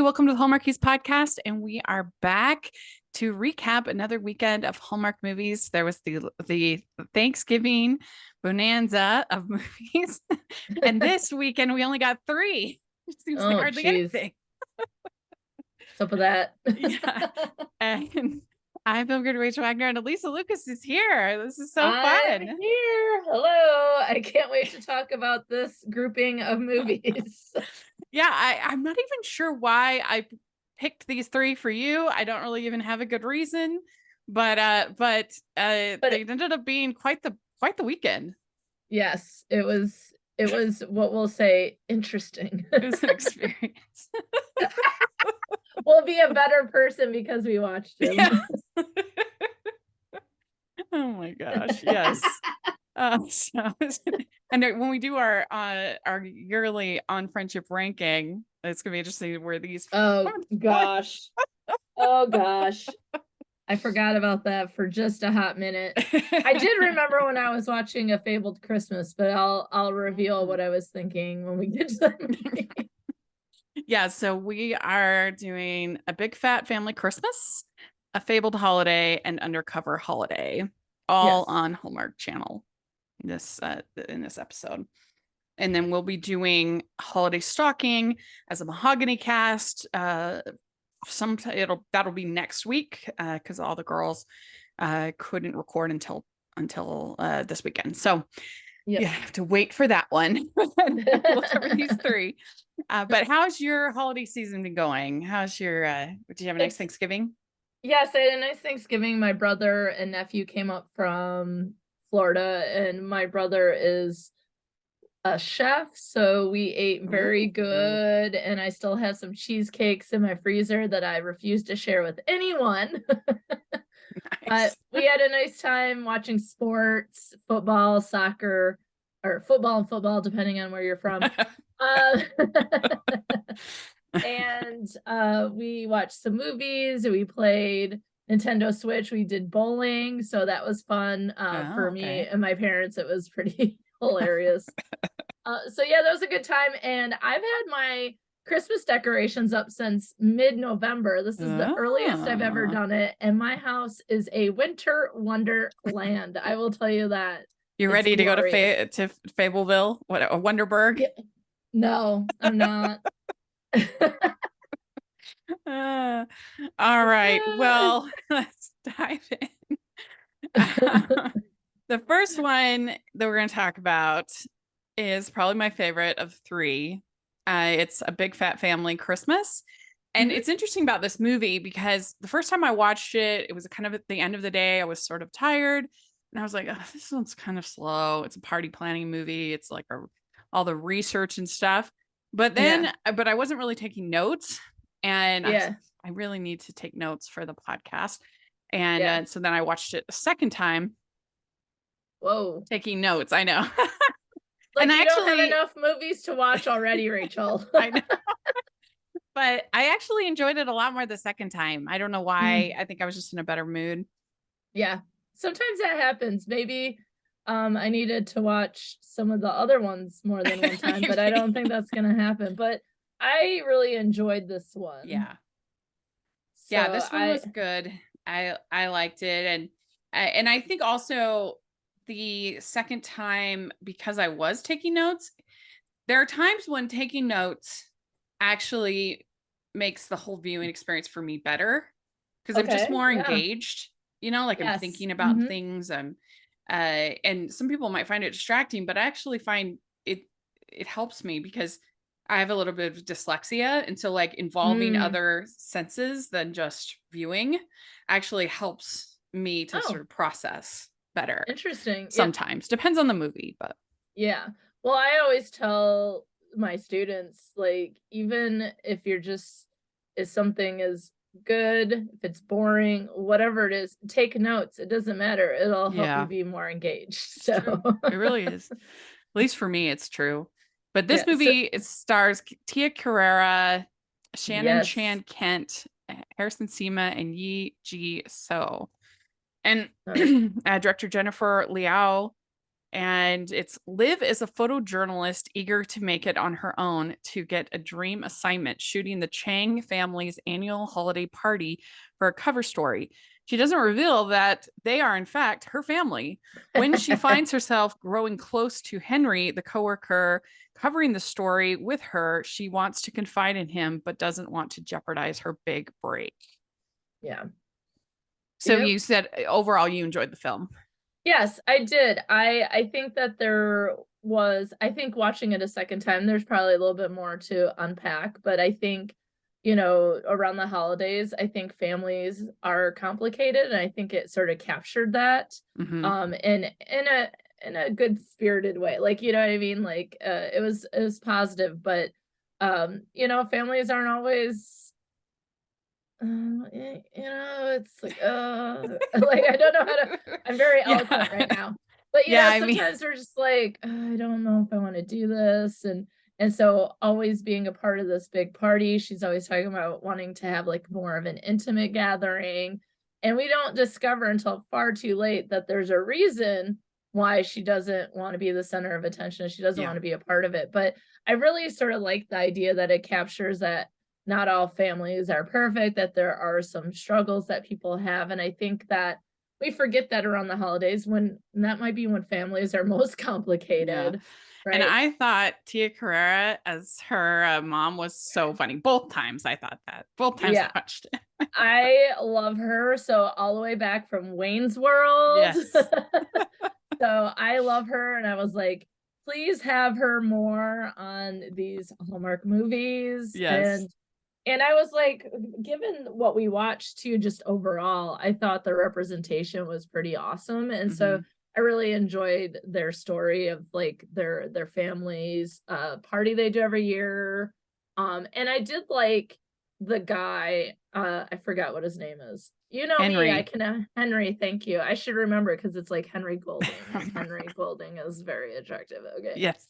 welcome to the Hallmarkies podcast, and we are back to recap another weekend of Hallmark movies. There was the Thanksgiving bonanza of movies, and this weekend we only got three. It seems like hardly anything. What's up with that? Yeah, and I'm Fabled Rachel Wagner, and Alysa Lucas is here. This is so fun. I'm here. Hello. I can't wait to talk about this grouping of movies. Yeah, I'm not even sure why I picked these three for you. I don't really even have a good reason, but they ended up being quite the weekend. Yes, it was what we'll say interesting. It was an experience. We'll be a better person because we watched them. Yeah. Oh my gosh, yes. And when we do our yearly on friendship ranking, it's gonna be interesting where these. Oh gosh. Oh gosh. I forgot about that for just a hot minute. I did remember when I was watching A Fabled Christmas, but I'll reveal what I was thinking when we get to that movie. Yeah, so we are doing A Big Fat Family Christmas, A Fabled Holiday, and Undercover Holiday, all on Hallmark Channel. In this episode, and then we'll be doing Holiday Stalking as a Mahogany cast. That'll be next week because all the girls couldn't record until this weekend. So you have to wait for that one. We'll cover these three. But how's your holiday season been going? How's your did you have a nice Thanksgiving? Yes, I had a nice Thanksgiving. My brother and nephew came up from Florida, and my brother is a chef, so we ate very good, and I still have some cheesecakes in my freezer that I refuse to share with anyone. Nice. We had a nice time watching sports, football, soccer, or football and football, depending on where you're from. And we watched some movies, we played Nintendo Switch, we did bowling, so that was fun for me and my parents. It was pretty hilarious. So yeah, that was a good time, and I've had my Christmas decorations up since mid-November. This is the earliest I've ever done it, and my house is a winter wonderland. I will tell you that. You're ready to go to Fableville? What, Wonderburg? Yeah. No, I'm not. All right, well, let's dive in. The first one that we're going to talk about is probably my favorite of three. It's A Big Fat Family Christmas. And it's interesting about this movie because the first time I watched it, it was kind of at the end of the day. I was sort of tired, and I was like, oh, this one's kind of slow. It's a party planning movie. It's like all the research and stuff. But then, but I wasn't really taking notes, and I really need to take notes for the podcast. And so then I watched it a second time. Whoa. Taking notes. I know. Like, and you don't have enough movies to watch already, Rachel. I know. But I actually enjoyed it a lot more the second time. I don't know why. I think I was just in a better mood. Yeah. Sometimes that happens. Maybe I needed to watch some of the other ones more than one time, but I don't think that's going to happen. But I really enjoyed this one. Yeah. So yeah, this one was good. I liked it. And I think also the second time, because I was taking notes, there are times when taking notes actually makes the whole viewing experience for me better because I'm just more engaged, like I'm thinking about things. And some people might find it distracting, but I actually find it helps me because I have a little bit of dyslexia. And so like involving other senses than just viewing actually helps me to sort of process better. Interesting. Sometimes depends on the movie, but yeah. Well, I always tell my students, like, even if if something is good, if it's boring, whatever it is, take notes. It doesn't matter. It'll help you be more engaged. So it really is. At least for me, it's true. But this movie, it stars Tia Carrera, Shannon Chan Kent, Harrison Sima, and Yi Ji So. And director Jennifer Liao And it's Liv is a photojournalist eager to make it on her own to get a dream assignment shooting the Chang family's annual holiday party for a cover story. She doesn't reveal that they are, in fact, her family. When she finds herself growing close to Henry, the coworker covering the story with her, she wants to confide in him, but doesn't want to jeopardize her big break. Yeah. So you said overall you enjoyed the film. Yes, I did. I think that I think watching it a second time, there's probably a little bit more to unpack, but I think, around the holidays, I think families are complicated, and I think it sort of captured that, in a good spirited way. Like, you know what I mean? Like, it was positive, but, families aren't always it's like, like, I don't know how to, I'm very eloquent right now. But, sometimes we're just like, I don't know if I want to do this. And so always being a part of this big party, she's always talking about wanting to have like more of an intimate gathering. And we don't discover until far too late that there's a reason why she doesn't want to be the center of attention. She doesn't want to be a part of it. But I really sort of like the idea that it captures that not all families are perfect, that there are some struggles that people have. And I think that we forget that around the holidays, when that might be when families are most complicated. Right. And I thought Tia Carrera as her mom was so funny. Both times I thought that. Both times I watched it. I love her. So all the way back from Wayne's World. Yes. So I love her. And I was like, please have her more on these Hallmark movies. Yes. And I was like, given what we watched too, just overall, I thought the representation was pretty awesome. And so I really enjoyed their story of like their families party they do every year. And I did like the guy, I forgot what his name is. You know Henry. Me, I can Henry, thank you. I should remember it because it's like Henry Golding. And Henry Golding is very attractive. Okay. Yes.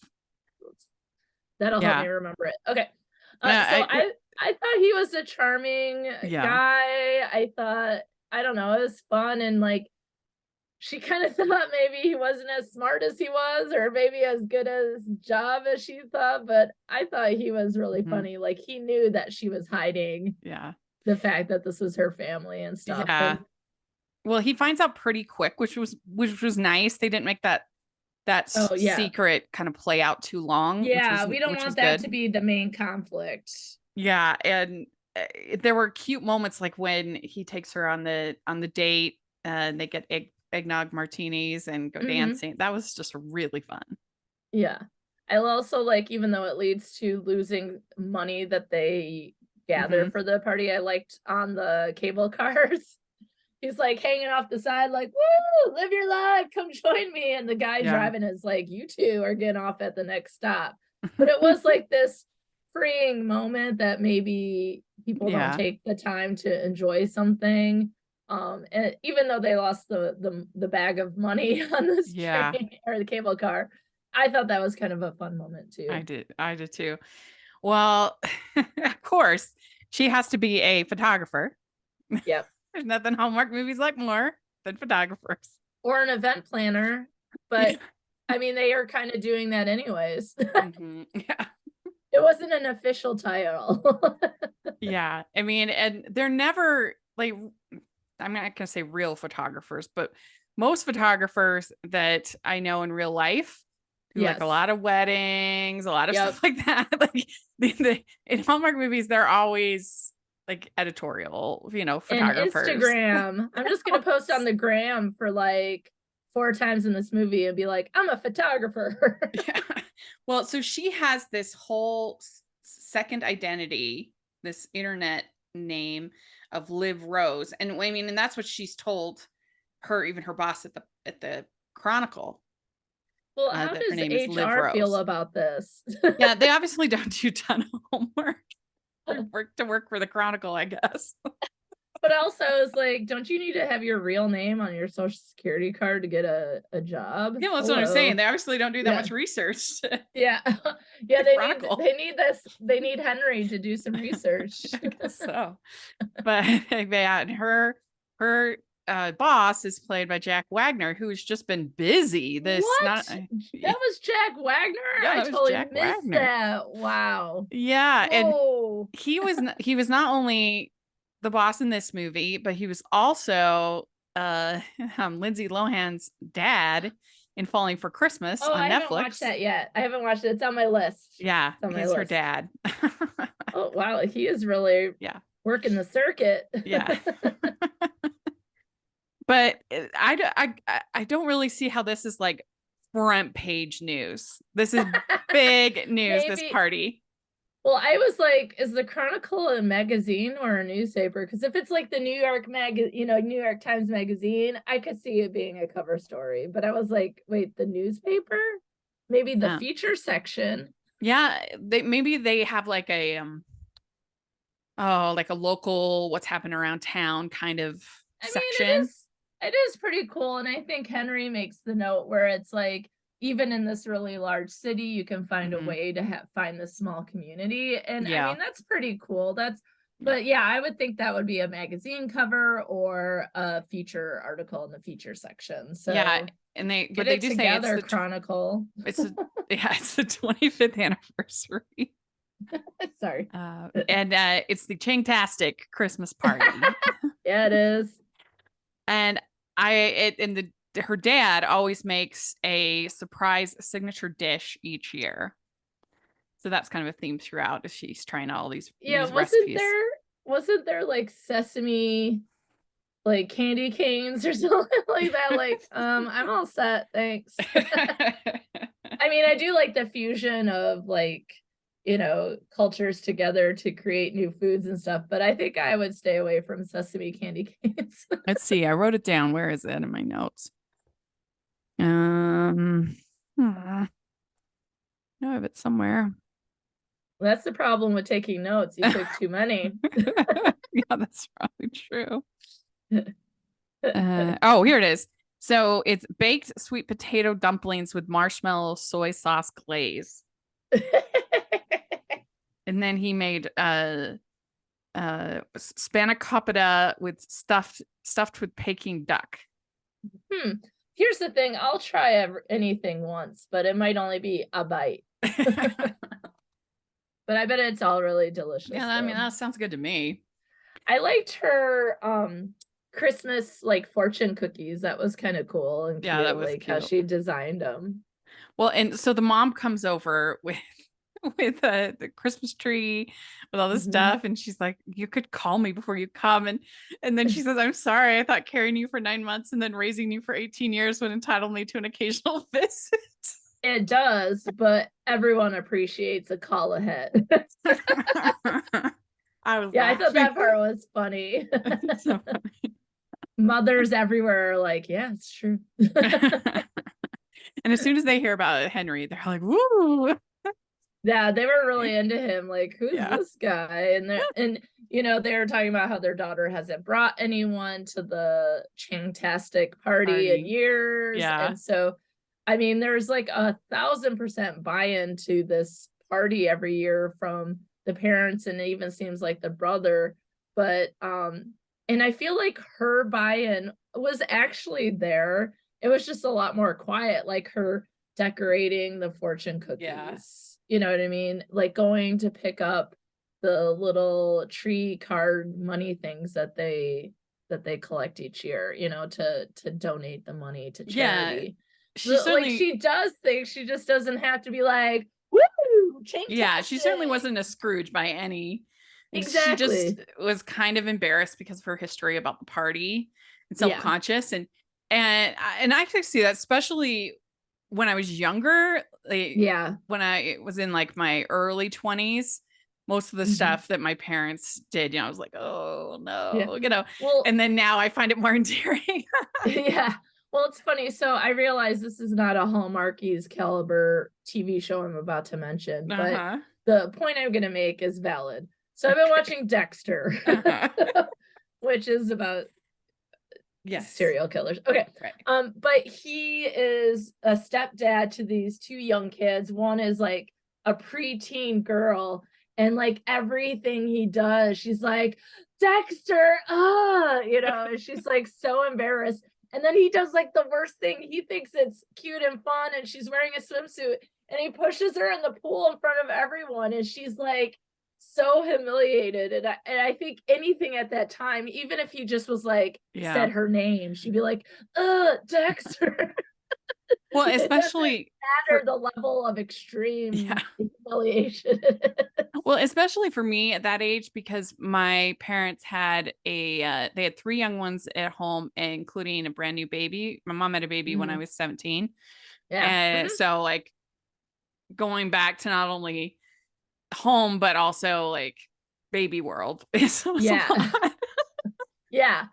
That'll help me remember it. Okay. I thought he was a charming guy. I thought, I don't know, it was fun. And like, she kind of thought maybe he wasn't as smart as he was, or maybe as good as job as she thought. But I thought he was really funny. Like, he knew that she was hiding the fact that this was her family and stuff. Yeah. Well, he finds out pretty quick, which was nice. They didn't make that secret kind of play out too long. Yeah, we don't want that to be the main conflict. Yeah, and there were cute moments like when he takes her on the date and they get eggnog martinis and go dancing. That was just really fun. Yeah. I also like, even though it leads to losing money that they gather for the party, I liked on the cable cars. He's like hanging off the side, like, woo, live your life, come join me. And the guy driving is like, you two are getting off at the next stop. But it was like this freeing moment that maybe people don't take the time to enjoy something. And even though they lost the bag of money on this train or the cable car, I thought that was kind of a fun moment too. I did too. Well, of course, she has to be a photographer. Yep. There's nothing Hallmark movies like more than photographers. Or an event planner. But I mean, they are kind of doing that anyways. Yeah. It wasn't an official title. Yeah. I mean, and they're never like, I'm not gonna say real photographers, but most photographers that I know in real life do like a lot of weddings, a lot of stuff like that. Like in Hallmark movies, they're always like editorial, photographers. And Instagram. I'm just gonna post on the gram for like 4 times in this movie and be like, I'm a photographer. Well, so she has this whole second identity, this internet name of Liv Rose. And I mean, and that's what she's told even her boss at the Chronicle. Well, how does HR feel about this? Yeah, they obviously don't do a ton of homework. To work for the Chronicle, I guess. But also, it's like, don't you need to have your real name on your social security card to get a job? Yeah, well, that's what I'm saying. They obviously don't do that much research. Yeah. They need this. They need Henry to do some research. I guess so. But yeah, and her boss is played by Jack Wagner, who's just been busy. What? That was Jack Wagner? Yeah, I that was totally Jack missed Wagner. that. Wow. Yeah, and Whoa. he was not only the boss in this movie, but he was also Lindsay Lohan's dad in Falling for Christmas Oh, on I haven't watched Netflix. that yet. I haven't watched it. It's on my list. Yeah, It's on my he's her list. dad. Oh, wow. He is really Yeah. working the circuit. Yeah. But I don't really see how this is like front page news. This is big news, this Maybe. party. Well, I was like, is the Chronicle a magazine or a newspaper? Because if it's like the New York New York Times magazine, I could see it being a cover story. But I was like, wait, the newspaper? Maybe the feature section. Yeah, maybe they have like a like a local what's happening around town kind of section. It is pretty cool. And I think Henry makes the note where it's like, even in this really large city, you can find a way to find this small community. And I mean, that's pretty cool. But yeah, I would think that would be a magazine cover or a feature article in the feature section. So yeah, and they do say it's the Chronicle. It's the 25th anniversary. Sorry. And it's the Changtastic Christmas party. Yeah, it is. And her dad always makes a surprise signature dish each year. So that's kind of a theme throughout. She's trying all these recipes. Wasn't there like sesame like candy canes or something like that? Like, I'm all set, thanks. I mean, I do like the fusion of like, cultures together to create new foods and stuff, but I think I would stay away from sesame candy canes. Let's see. I wrote it down. Where is it in my notes? No, I have it somewhere. That's the problem with taking notes. You took too many. Yeah, that's probably true. Oh, here it is. So it's baked sweet potato dumplings with marshmallow soy sauce glaze. And then he made spanakopita with stuffed with Peking duck. Here's the thing. I'll try anything once, but it might only be a bite. But I bet it's all really delicious. Yeah, I mean, that sounds good to me. I liked her Christmas like fortune cookies. That was kind of cool and cute, that was like cute. How she designed them. Well, and so the mom comes over with the Christmas tree with all this stuff, and she's like, you could call me before you come, and then she says, I'm sorry, I thought carrying you for 9 months and then raising you for 18 years would entitle me to an occasional visit. It does, but everyone appreciates a call ahead. I thought that part was funny. So funny. Mothers everywhere are like, yeah, it's true. And as soon as they hear about Henry, they're like, woo. Yeah, they were really into him. Like, who's this guy? And they were talking about how their daughter hasn't brought anyone to the Changtastic party in years. Yeah. And so, I mean, there's like 1,000% buy-in to this party every year from the parents, and it even seems like the brother. But and I feel like her buy-in was actually there. It was just a lot more quiet, like her decorating the fortune cookies. Yeah. You know what I mean? Like going to pick up the little tree card money things that they collect each year, to donate the money to charity. Yeah. She does things, she just doesn't have to be like, woo, yeah, she certainly wasn't a Scrooge by any. Exactly. She just was kind of embarrassed because of her history about the party and self-conscious. Yeah. And I could see that, especially when I was younger. When I was in like my early 20s, most of the stuff that my parents did, I was like, oh no, well, and then now I find it more endearing. Yeah. Well, it's funny. So I realize this is not a Hallmarkies caliber TV show I'm about to mention, but the point I'm going to make is valid. So I've been watching Dexter, which is about serial killers. Okay. Right. But he is a stepdad to these two young kids. One is like a preteen girl, and like everything he does, she's like, Dexter, and she's like so embarrassed. And then he does like the worst thing. He thinks it's cute and fun, and she's wearing a swimsuit, and he pushes her in the pool in front of everyone, and she's like so humiliated. And I think anything at that time, even if he just was like said her name, she'd be like, Dexter. Well, especially matter the level of extreme humiliation. Well, especially for me at that age, because my parents had they had 3 young ones at home, including a brand new baby. My mom had a baby when I was 17. Yeah. And so like going back to not only home, but also like baby world. Yeah. Yeah.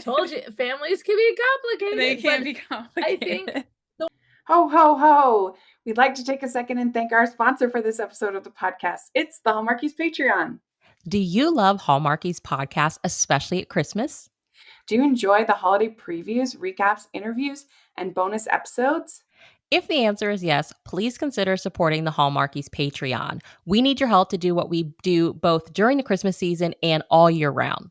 Told you, families can be complicated. They can be complicated. I think Ho, ho, ho. We'd like to take a second and thank our sponsor for this episode of the podcast. It's the Hallmarkies Patreon. Do you love Hallmarkies podcast, especially at Christmas? Do you enjoy the holiday previews, recaps, interviews, and bonus episodes? If the answer is yes, please consider supporting the Hallmarkies Patreon. We need your help to do what we do both during the Christmas season and all year round.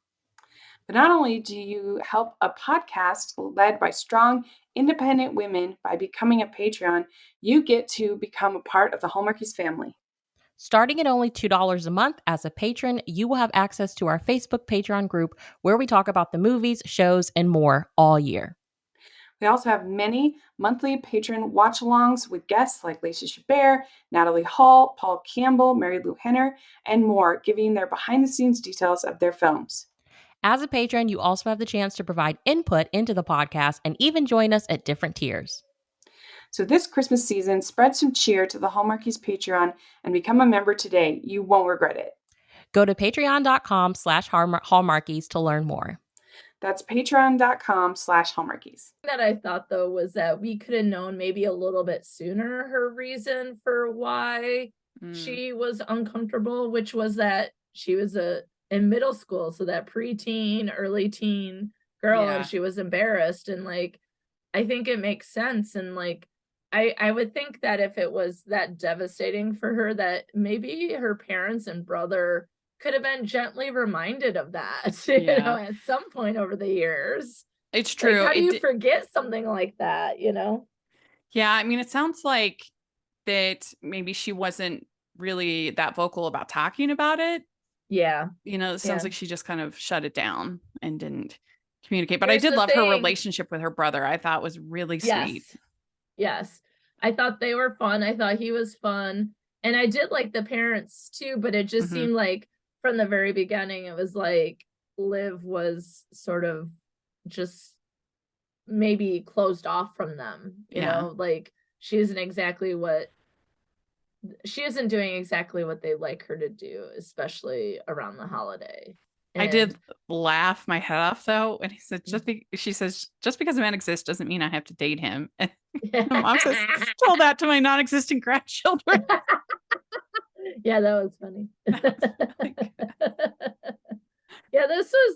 But not only do you help a podcast led by strong, independent women by becoming a Patreon, you get to become a part of the Hallmarkies family. Starting at only $2 a month as a patron, you will have access to our Facebook Patreon group where we talk about the movies, shows, and more all year. We also have many monthly patron watch-alongs with guests like Lacey Chabert, Natalie Hall, Paul Campbell, Mary Lou Henner, and more, giving their behind-the-scenes details of their films. As a patron, you also have the chance to provide input into the podcast and even join us at different tiers. So this Christmas season, spread some cheer to the Hallmarkies Patreon and become a member today. You won't regret it. Go to patreon.com/Hallmarkies to learn more. That's patreon.com/Hallmarkies. That I thought, though, was that we could have known maybe a little bit sooner her reason for why she was uncomfortable, which was that she was in middle school, so that preteen, early teen girl, and she was embarrassed. And like, I think it makes sense. And like, I would think that if it was that devastating for her, that maybe her parents and brother could have been gently reminded of that, at some point over the years. It's true. Like, how do you forget something like that, Yeah, I mean, it sounds like that maybe she wasn't really that vocal about talking about it. Yeah. It sounds like she just kind of shut it down and didn't communicate. But I did love her relationship with her brother. I thought was really sweet. Yes. I thought they were fun. I thought he was fun. And I did like the parents too, but it just seemed like from the very beginning, it was like Liv was sort of just maybe closed off from them, like she isn't doing exactly what they like her to do, especially around the holiday. I did laugh my head off though, and he said, she says, just because a man exists doesn't mean I have to date him. And mom says, tell that to my non-existent grandchildren. Yeah, that was funny. Yeah,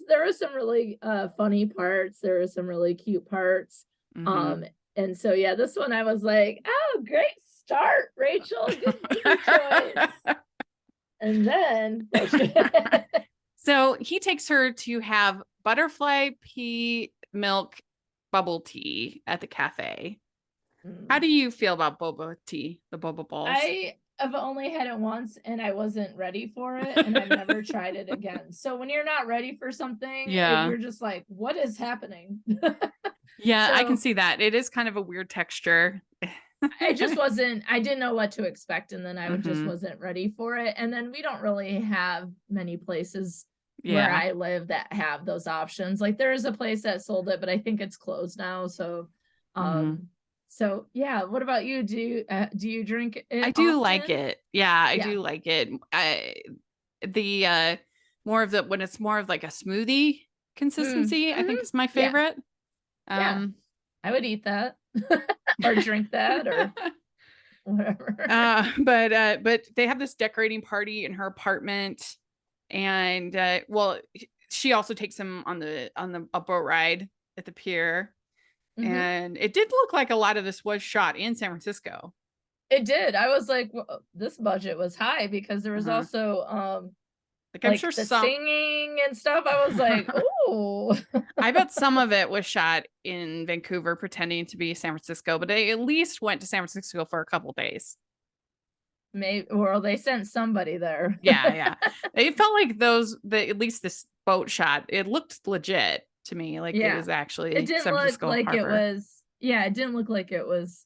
there was some really funny parts. There were some really cute parts. And so yeah, this one I was like, oh, great start, Rachel. Good choice. And then so he takes her to have butterfly pea milk bubble tea at the cafe. How do you feel about boba tea, the boba balls? I've only had it once and I wasn't ready for it, and I've never tried it again. So when you're not ready for something, you're just like, what is happening? Yeah, I can see that. It is kind of a weird texture. I didn't know what to expect, and then I just wasn't ready for it. And then we don't really have many places where I live that have those options. Like there is a place that sold it, but I think it's closed now. So so yeah, what about you? Do you drink it? I do like it. Yeah, I do like it. When it's more of like a smoothie consistency, I think is my favorite. Yeah. I would eat that or drink that or whatever. But they have this decorating party in her apartment, and she also takes him on a boat ride at the pier. And it did look like a lot of this was shot in San Francisco. It did. I was like, well, this budget was high because there was also Like I'm sure the some singing and stuff. I was like, oh. I bet some of it was shot in Vancouver pretending to be San Francisco, but they at least went to San Francisco for a couple days. Maybe, or they sent somebody there. Yeah. It felt like at least this boat shot, it looked legit to me. Like it was actually it didn't San look Francisco like Harbor. it was it didn't look like it was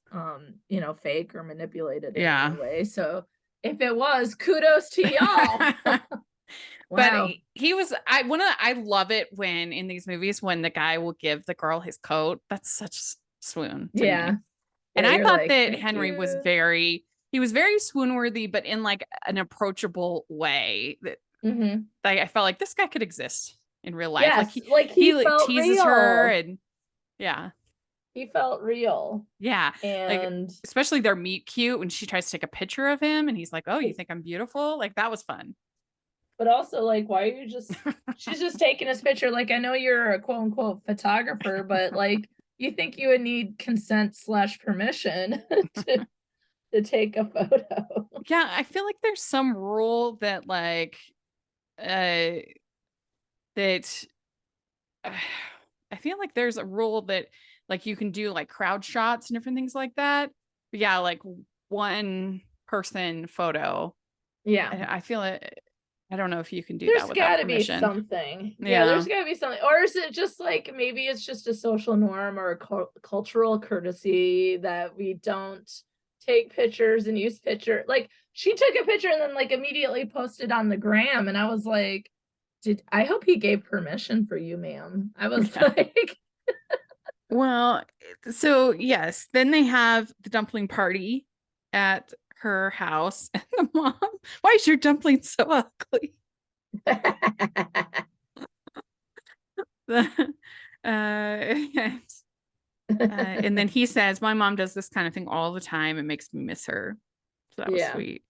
fake or manipulated in any way. So if it was, kudos to y'all. Wow. But he was I love it when in these movies when the guy will give the girl his coat. That's such swoon to me. And I thought that Henry was very swoon worthy, but in like an approachable way that like I felt like this guy could exist in real life. Yes, like he felt teases real. her and he felt real. Yeah. And like, especially their meet cute when she tries to take a picture of him and he's like, oh, you think I'm beautiful? Like that was fun. But also, like, why are you she's just taking his picture. Like, I know you're a quote unquote photographer, but like, you think you would need consent / permission to take a photo. Yeah, I feel like there's some rule that like, I feel like there's a rule that like you can do like crowd shots and different things like that. But yeah, like one person photo. Yeah. I feel it. I don't know if you can do there's that without There's permission. gotta be something. Yeah, there's gotta be something. Or is it just like maybe it's just a social norm or a cultural courtesy that we don't take pictures and use picture. Like she took a picture and then like immediately posted on the gram, and I was like, I hope he gave permission for you, ma'am. I was like, well, so yes, then they have the dumpling party at her house, and the mom, why is your dumpling so ugly? And then he says, my mom does this kind of thing all the time. It makes me miss her. So that was sweet.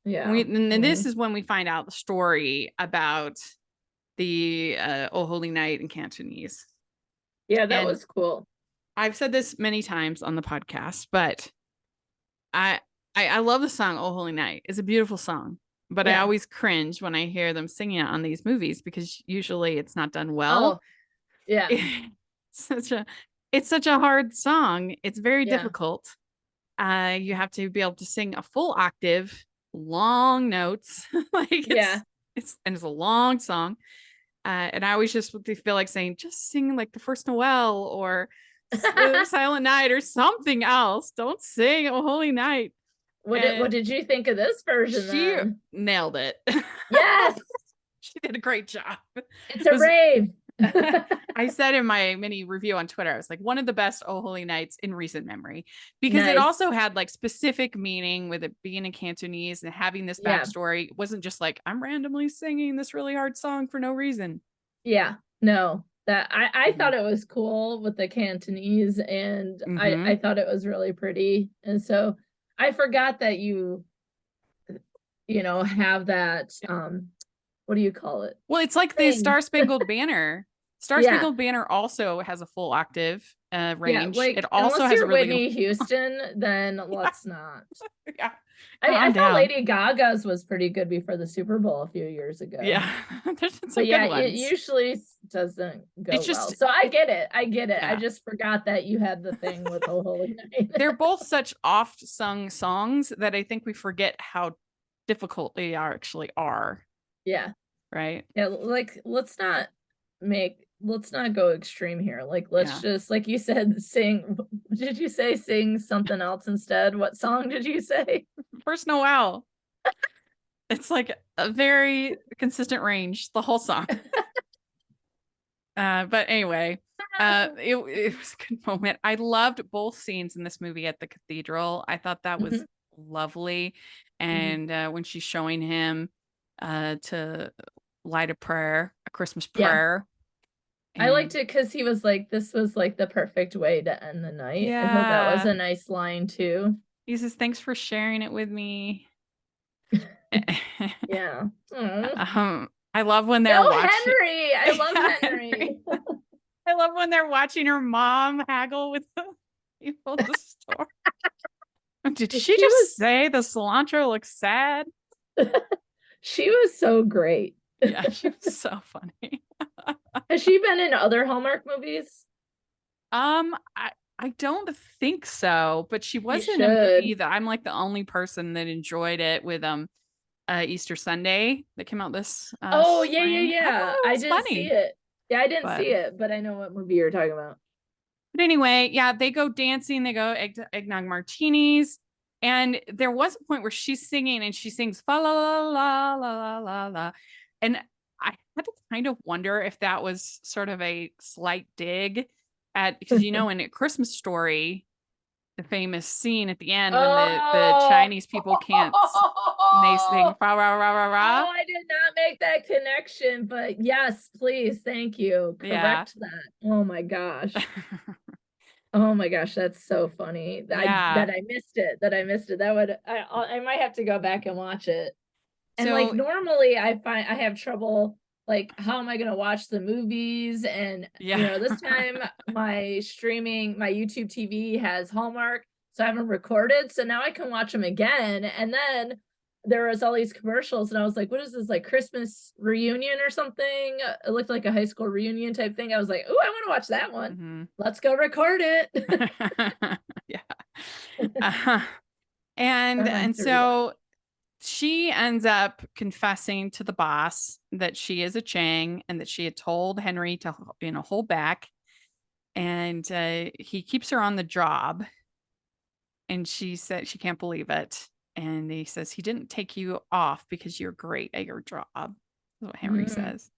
Yeah. And then this is when we find out the story about the Oh Holy Night in Cantonese. Yeah, that was cool. I've said this many times on the podcast, but I love the song Oh Holy Night. It's a beautiful song, but I always cringe when I hear them singing it on these movies because usually it's not done well. Oh, yeah. It's such a hard song. It's very difficult. You have to be able to sing a full octave, long notes. It's a long song. And I always just feel like saying, just sing like the first Noel or Silent Night or something else. Don't sing Oh Holy Night. What did you think of this version? She nailed it. Yes. She did a great job. It's a rave. I said in my mini review on Twitter, I was like, one of the best Oh Holy Nights in recent memory, because it also had like specific meaning with it being in Cantonese and having this backstory. It wasn't just like, I'm randomly singing this really hard song for no reason. Yeah, no, that I thought it was cool with the Cantonese, and I thought it was really pretty. And so I forgot that you have that, what do you call it? Well, it's like the Star Spangled Banner. Star Spangled Banner also has a full octave range. Like, it also has a really Whitney Houston, then let's not. Yeah. I thought Lady Gaga's was pretty good before the Super Bowl a few years ago. Yeah. There's been some good ones. It usually doesn't go well. So I get it. Yeah. I just forgot that you had the thing with Oh Holy Night. They're both such oft-sung songs that I think we forget how difficult they actually are. Yeah. Right? Yeah, like let's not go extreme here. Like let's just, like you said, sing. Did you say sing something else instead? What song did you say? First Noel. It's like a very consistent range, the whole song. But anyway, it was a good moment. I loved both scenes in this movie at the cathedral. I thought that was lovely. And when she's showing him to light a Christmas prayer. I liked it because he was like, this was like the perfect way to end the night. I thought that was a nice line too. He says, thanks for sharing it with me. Yeah. I love when they're watching Henry. I love Henry. I love when they're watching her mom haggle with the people at the store. Did she just say the cilantro looks sad? She was so great. Yeah, she was so funny. Has she been in other Hallmark movies? I don't think so, but she was You in a movie should. that I'm like the only person that enjoyed it with Easter Sunday that came out this Oh, yeah, yeah, spring. I thought yeah. it I was didn't see funny. it. Yeah, I didn't But see it, but I know what movie you're talking about. anyway, yeah, they go dancing, they go eggnog martinis. And there was a point where she's singing and she sings fa la la la la la la la. And I had to kind of wonder if that was sort of a slight dig at, because in A Christmas Story, the famous scene at the end when the Oh, Chinese people can't and they sing fa ra ra ra ra. oh, I did not make that connection, but yes, please, thank you. Yeah. Correct that. Oh my gosh. Oh my gosh, that's so funny. Yeah. I missed it. That I missed it. That would I might have to go back and watch it. And like So normally I find I have trouble like how am I going to watch the movies and yeah. this time my YouTube TV has Hallmark, so I haven't recorded, so now I can watch them again. And then there was all these commercials and I was like, what is this, like Christmas reunion or something? It looked like a high school reunion type thing. I was like, oh, I want to watch that one. Mm-hmm. Let's go record it. Yeah. And so she ends up confessing to the boss that she is a Chang and that she had told Henry to hold back, and he keeps her on the job, and she said she can't believe it, and he says he didn't take you off because you're great at your job. That's what Henry says.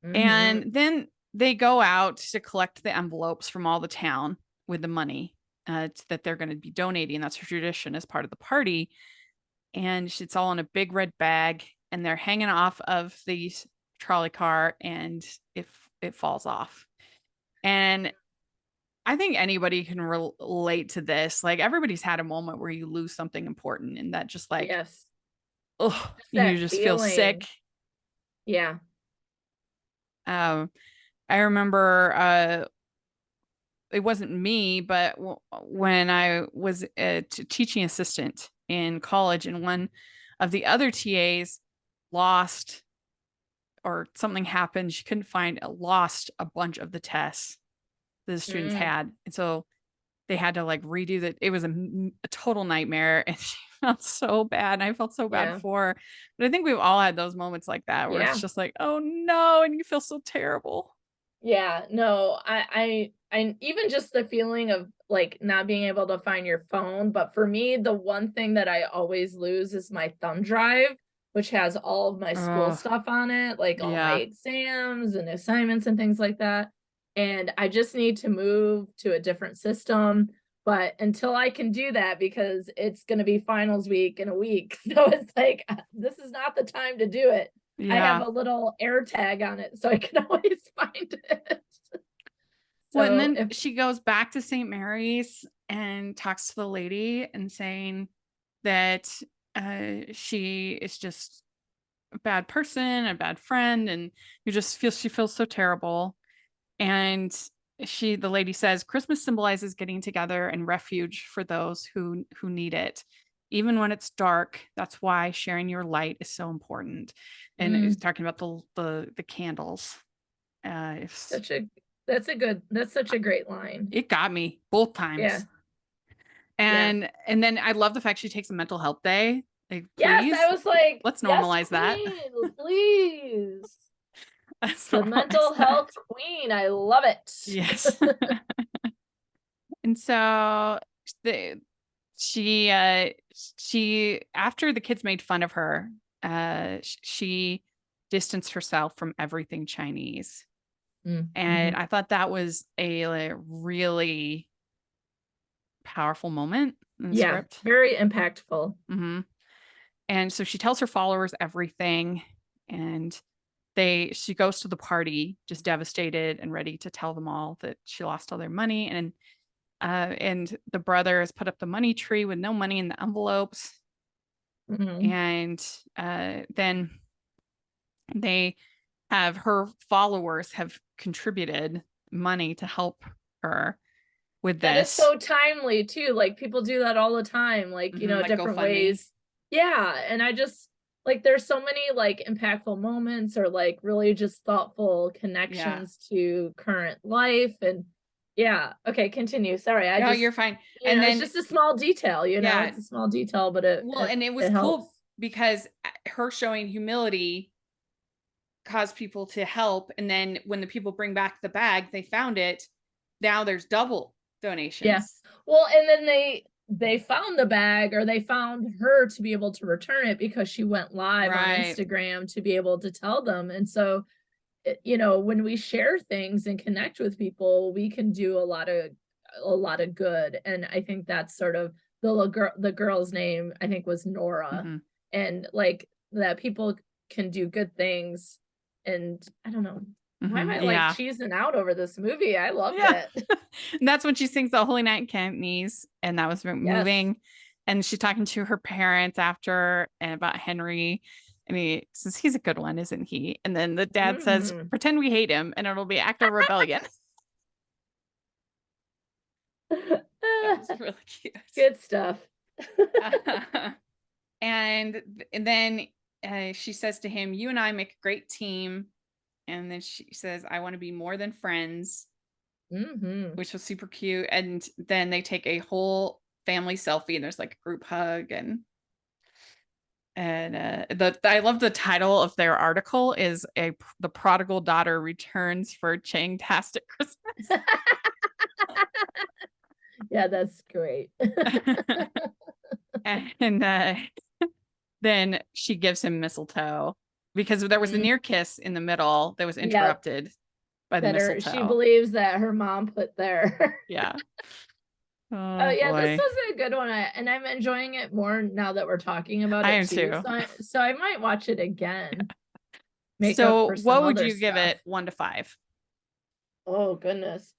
And then they go out to collect the envelopes from all the town with the money that they're going to be donating. That's her tradition as part of the party. And it's all in a big red bag, and they're hanging off of the trolley car, and it falls off. And I think anybody can relate to this. Like everybody's had a moment where you lose something important, and that just like, yes, oh, that you just feel feeling. sick. Yeah. I remember it wasn't me, but when I was a teaching assistant in college, and one of the other TAs lost, or something happened, she couldn't lost a bunch of the tests the students had, and so they had to like redo that. It was a total nightmare, and she felt so bad, and I felt so bad for her. But I think we've all had those moments like that where it's just like, oh no, and you feel so terrible. Yeah, no, I even just the feeling of like not being able to find your phone. But for me, the one thing that I always lose is my thumb drive, which has all of my school stuff on it, like all my exams and assignments and things like that. And I just need to move to a different system. But until I can do that, because it's going to be finals week in a week. So it's like, this is not the time to do it. I have a little air tag on it, so I can always find it. Well, and then she goes back to St. Mary's and talks to the lady and saying that she is just a bad person, a bad friend, and she feels so terrible. And the lady says, Christmas symbolizes getting together and refuge for those who need it. Even when it's dark, that's why sharing your light is so important. And it's talking about the candles. That's such a great line. It got me both times. Yeah. And then I love the fact she takes a mental health day. Like, please, yes, I was like, let's normalize that. Please. The mental health queen. I love it. Yes. And so she after the kids made fun of her, she distanced herself from everything Chinese. And I thought that was a really powerful moment in the script. Very impactful. And so she tells her followers everything, and she goes to the party just devastated and ready to tell them all that she lost all their money. And the brother has put up the money tree with no money in the envelopes. And then her followers have contributed money to help her with this. That is so timely too. Like people do that all the time, like, like different ways. Yeah. And I just, like there's so many like impactful moments or like really just thoughtful connections to current life. And yeah, okay, continue. Sorry, No, you're fine. And then it's just a small detail, yeah, it's a small detail, but and it was cool because her showing humility caused people to help, and then when the people bring back the bag, they found it. Now there's double donations. Yeah. Well, and then they found the bag, or they found her to be able to return it because she went live on Instagram to be able to tell them. And so, when we share things and connect with people, we can do a lot of good. And I think that's sort of the girl's name, I think, was Nora. And like that people can do good things. And I don't know, why am I like cheesing out over this movie? I loved it. And that's when she sings the Holy Night in Cantonese, and that was moving. And she's talking to her parents after and about Henry. And he says, he's a good one, isn't he? And then the dad says, pretend we hate him and it'll be act of rebellion. That was really cute. Good stuff. And then she says to him, you and I make a great team. And then she says, I want to be more than friends, which was super cute. And then they take a whole family selfie, and there's like a group hug. And I love the title of their article is the prodigal daughter returns for Chang-tastic Christmas. Yeah, that's great. And then she gives him mistletoe because there was a near kiss in the middle that was interrupted by the mistletoe. She believes that her mom put there. Yeah. Oh yeah, boy. This was a good one, and I'm enjoying it more now that we're talking about it. I am too. So I might watch it again. So what would you give it 1 to 5? Oh goodness,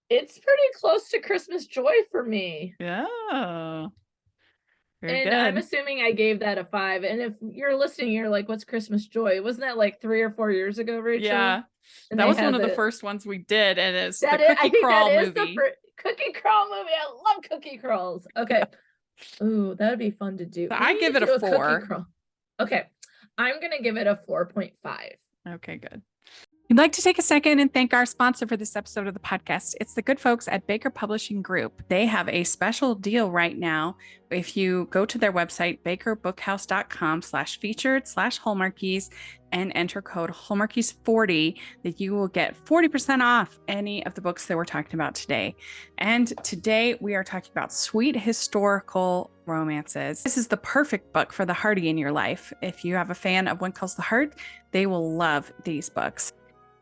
it's pretty close to Christmas Joy for me. Yeah. Very good. I'm assuming I gave that a 5. And if you're listening, you're like, what's Christmas Joy? Wasn't that like 3 or 4 years ago, Rachel? Yeah. And that was one of the first ones we did. And it's the Cookie Crawl movie. Cookie Crawl movie. I love Cookie Crawls. Okay. Ooh, that would be fun to do. So I give it a 4. Okay. I'm going to give it a 4.5. Okay, good. We'd like to take a second and thank our sponsor for this episode of the podcast. It's the good folks at Baker Publishing Group. They have a special deal right now. If you go to their website, bakerbookhouse.com/featured/Hallmarkies and enter code Hallmarkies40, that you will get 40% off any of the books that we're talking about today. And today we are talking about sweet historical romances. This is the perfect book for the hearty in your life. If you have a fan of One Calls the Heart, they will love these books.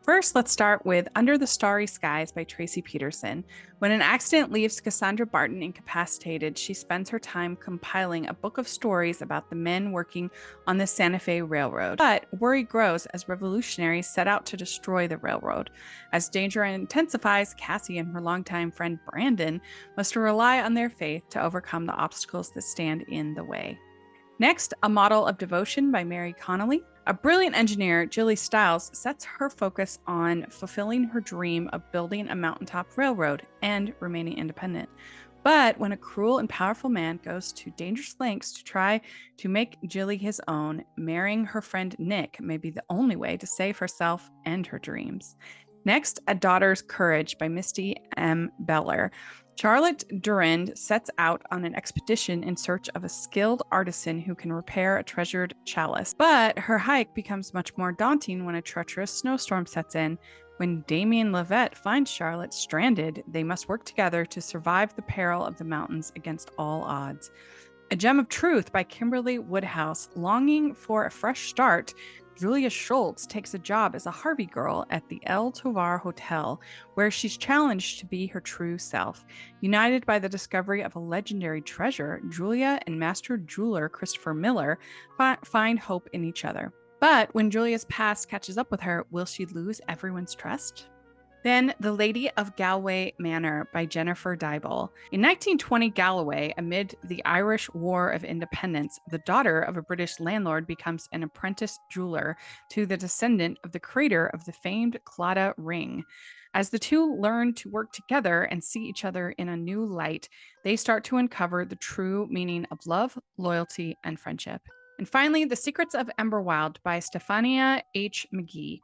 First, let's start with Under the Starry Skies by Tracy Peterson. When an accident leaves Cassandra Barton incapacitated, she spends her time compiling a book of stories about the men working on the Santa Fe Railroad. But worry grows as revolutionaries set out to destroy the railroad. As danger intensifies, Cassie and her longtime friend Brandon must rely on their faith to overcome the obstacles that stand in the way. Next, A Model of Devotion by Mary Connolly. A brilliant engineer, Jilly Stiles, sets her focus on fulfilling her dream of building a mountaintop railroad and remaining independent. But when a cruel and powerful man goes to dangerous lengths to try to make Jilly his own, marrying her friend Nick may be the only way to save herself and her dreams. Next, A Daughter's Courage by Misty M. Beller. Charlotte Durand sets out on an expedition in search of a skilled artisan who can repair a treasured chalice. But her hike becomes much more daunting when a treacherous snowstorm sets in. When Damien Levette finds Charlotte stranded, they must work together to survive the peril of the mountains against all odds. A Gem of Truth by Kimberly Woodhouse. Longing for a fresh start, Julia Schultz takes a job as a Harvey girl at the El Tovar Hotel, where she's challenged to be her true self. United by the discovery of a legendary treasure, Julia and master jeweler Christopher Miller find hope in each other. But when Julia's past catches up with her, will she lose everyone's trust? Then The Lady of Galway Manor by Jennifer Dybel. In 1920 Galloway, amid the Irish War of Independence, the daughter of a British landlord becomes an apprentice jeweler to the descendant of the creator of the famed Claddagh ring. As the two learn to work together and see each other in a new light, they start to uncover the true meaning of love, loyalty, and friendship. And finally, The Secrets of Emberwild by Stephania H. McGee.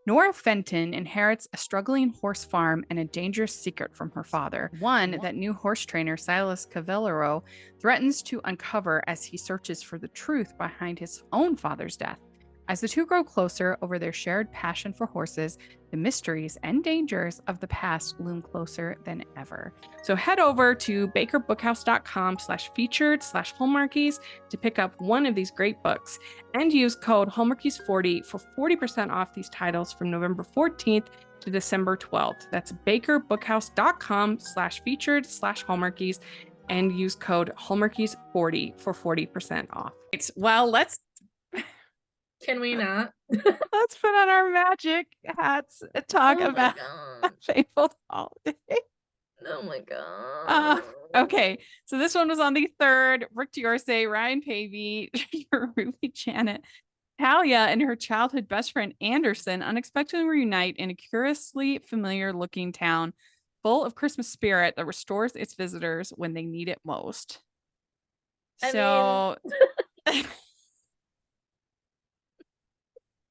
Nora Fenton inherits a struggling horse farm and a dangerous secret from her father, one that new horse trainer Silas Cavallero threatens to uncover as he searches for the truth behind his own father's death. As the two grow closer over their shared passion for horses, the mysteries and dangers of the past loom closer than ever. So head over to bakerbookhouse.com/featured/Hallmarkies to pick up one of these great books and use code Hallmarkies40 for 40% off these titles from November 14th to December 12th. That's bakerbookhouse.com/featured/Hallmarkies and use code Hallmarkies40 for 40% off. Well, let's Can we not? Let's put on our magic hats and talk about Fabled Holiday. Oh my god. Okay, so this one was on the 3rd. Brooke D'Orsay, Ryan Pavey, Ruby Janet. Talia and her childhood best friend Anderson unexpectedly reunite in a curiously familiar-looking town full of Christmas spirit that restores its visitors when they need it most. So...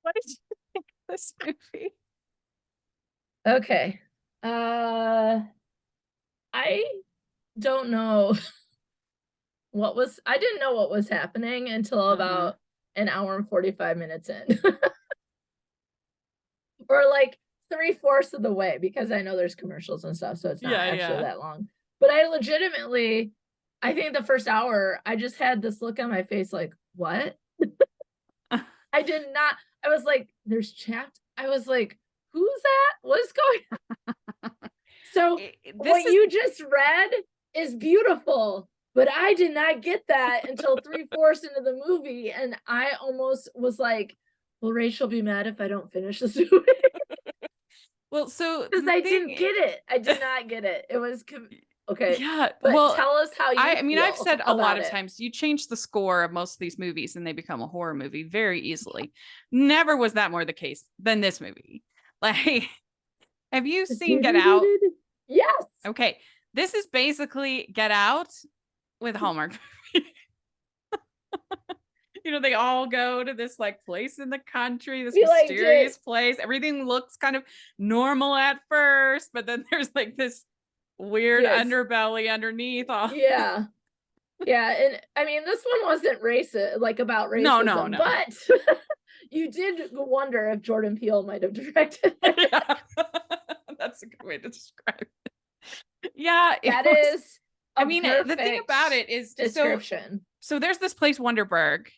What did you think of this movie? Okay. I don't know I didn't know what was happening until about an hour and 45 minutes in. Or like 3/4 of the way, because I know there's commercials and stuff, so it's not actually that long. But I think the first hour, I just had this look on my face like, what? I was like, there's chat. I was like, who's that? What's going on? So you just read is beautiful, but I did not get that until 3/4 into the movie. And I almost was like, will Rachel be mad if I don't finish this movie? Well, so because I didn't get it. I did not get it. It was okay. Yeah. But tell us how you I mean, I've said a lot of it. times you change the score of most of these movies and they become a horror movie very easily. Never was that more the case than this movie. Like, have you seen Get Out? Yes. Okay. This is basically Get Out with Hallmark. You know, they all go to this like place in the country, this mysterious place. Everything looks kind of normal at first, but then there's like this weird underbelly underneath all. Yeah. And I mean, this one wasn't racist, like about racism. No. But you did wonder if Jordan Peele might have directed it. Yeah. That's a good way to describe it. Yeah. The thing about it is description. So there's this place, Wonderburg.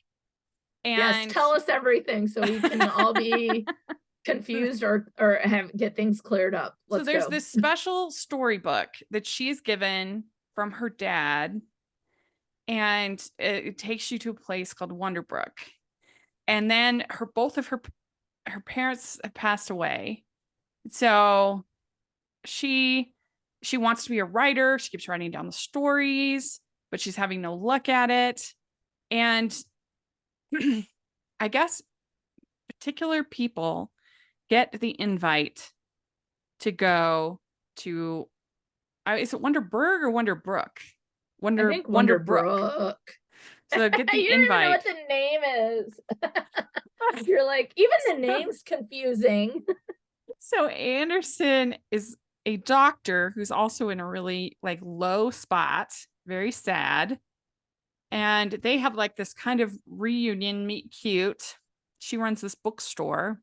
And yes, tell us everything so we can all be confused or get things cleared up. So there's this special storybook that she's given from her dad, and it takes you to a place called Wonderbrook. And then both of her parents have passed away. So she wants to be a writer. She keeps writing down the stories, but she's having no luck at it. And I guess particular people get the invite to go to, is it Wonderburg or Wonderbrook? I think Wonderbrook. So get the you invite. Don't even know what the name is. You're like, even the name's confusing. So Anderson is a doctor who's also in a really like low spot, very sad. And they have like this kind of reunion meet cute. She runs this bookstore.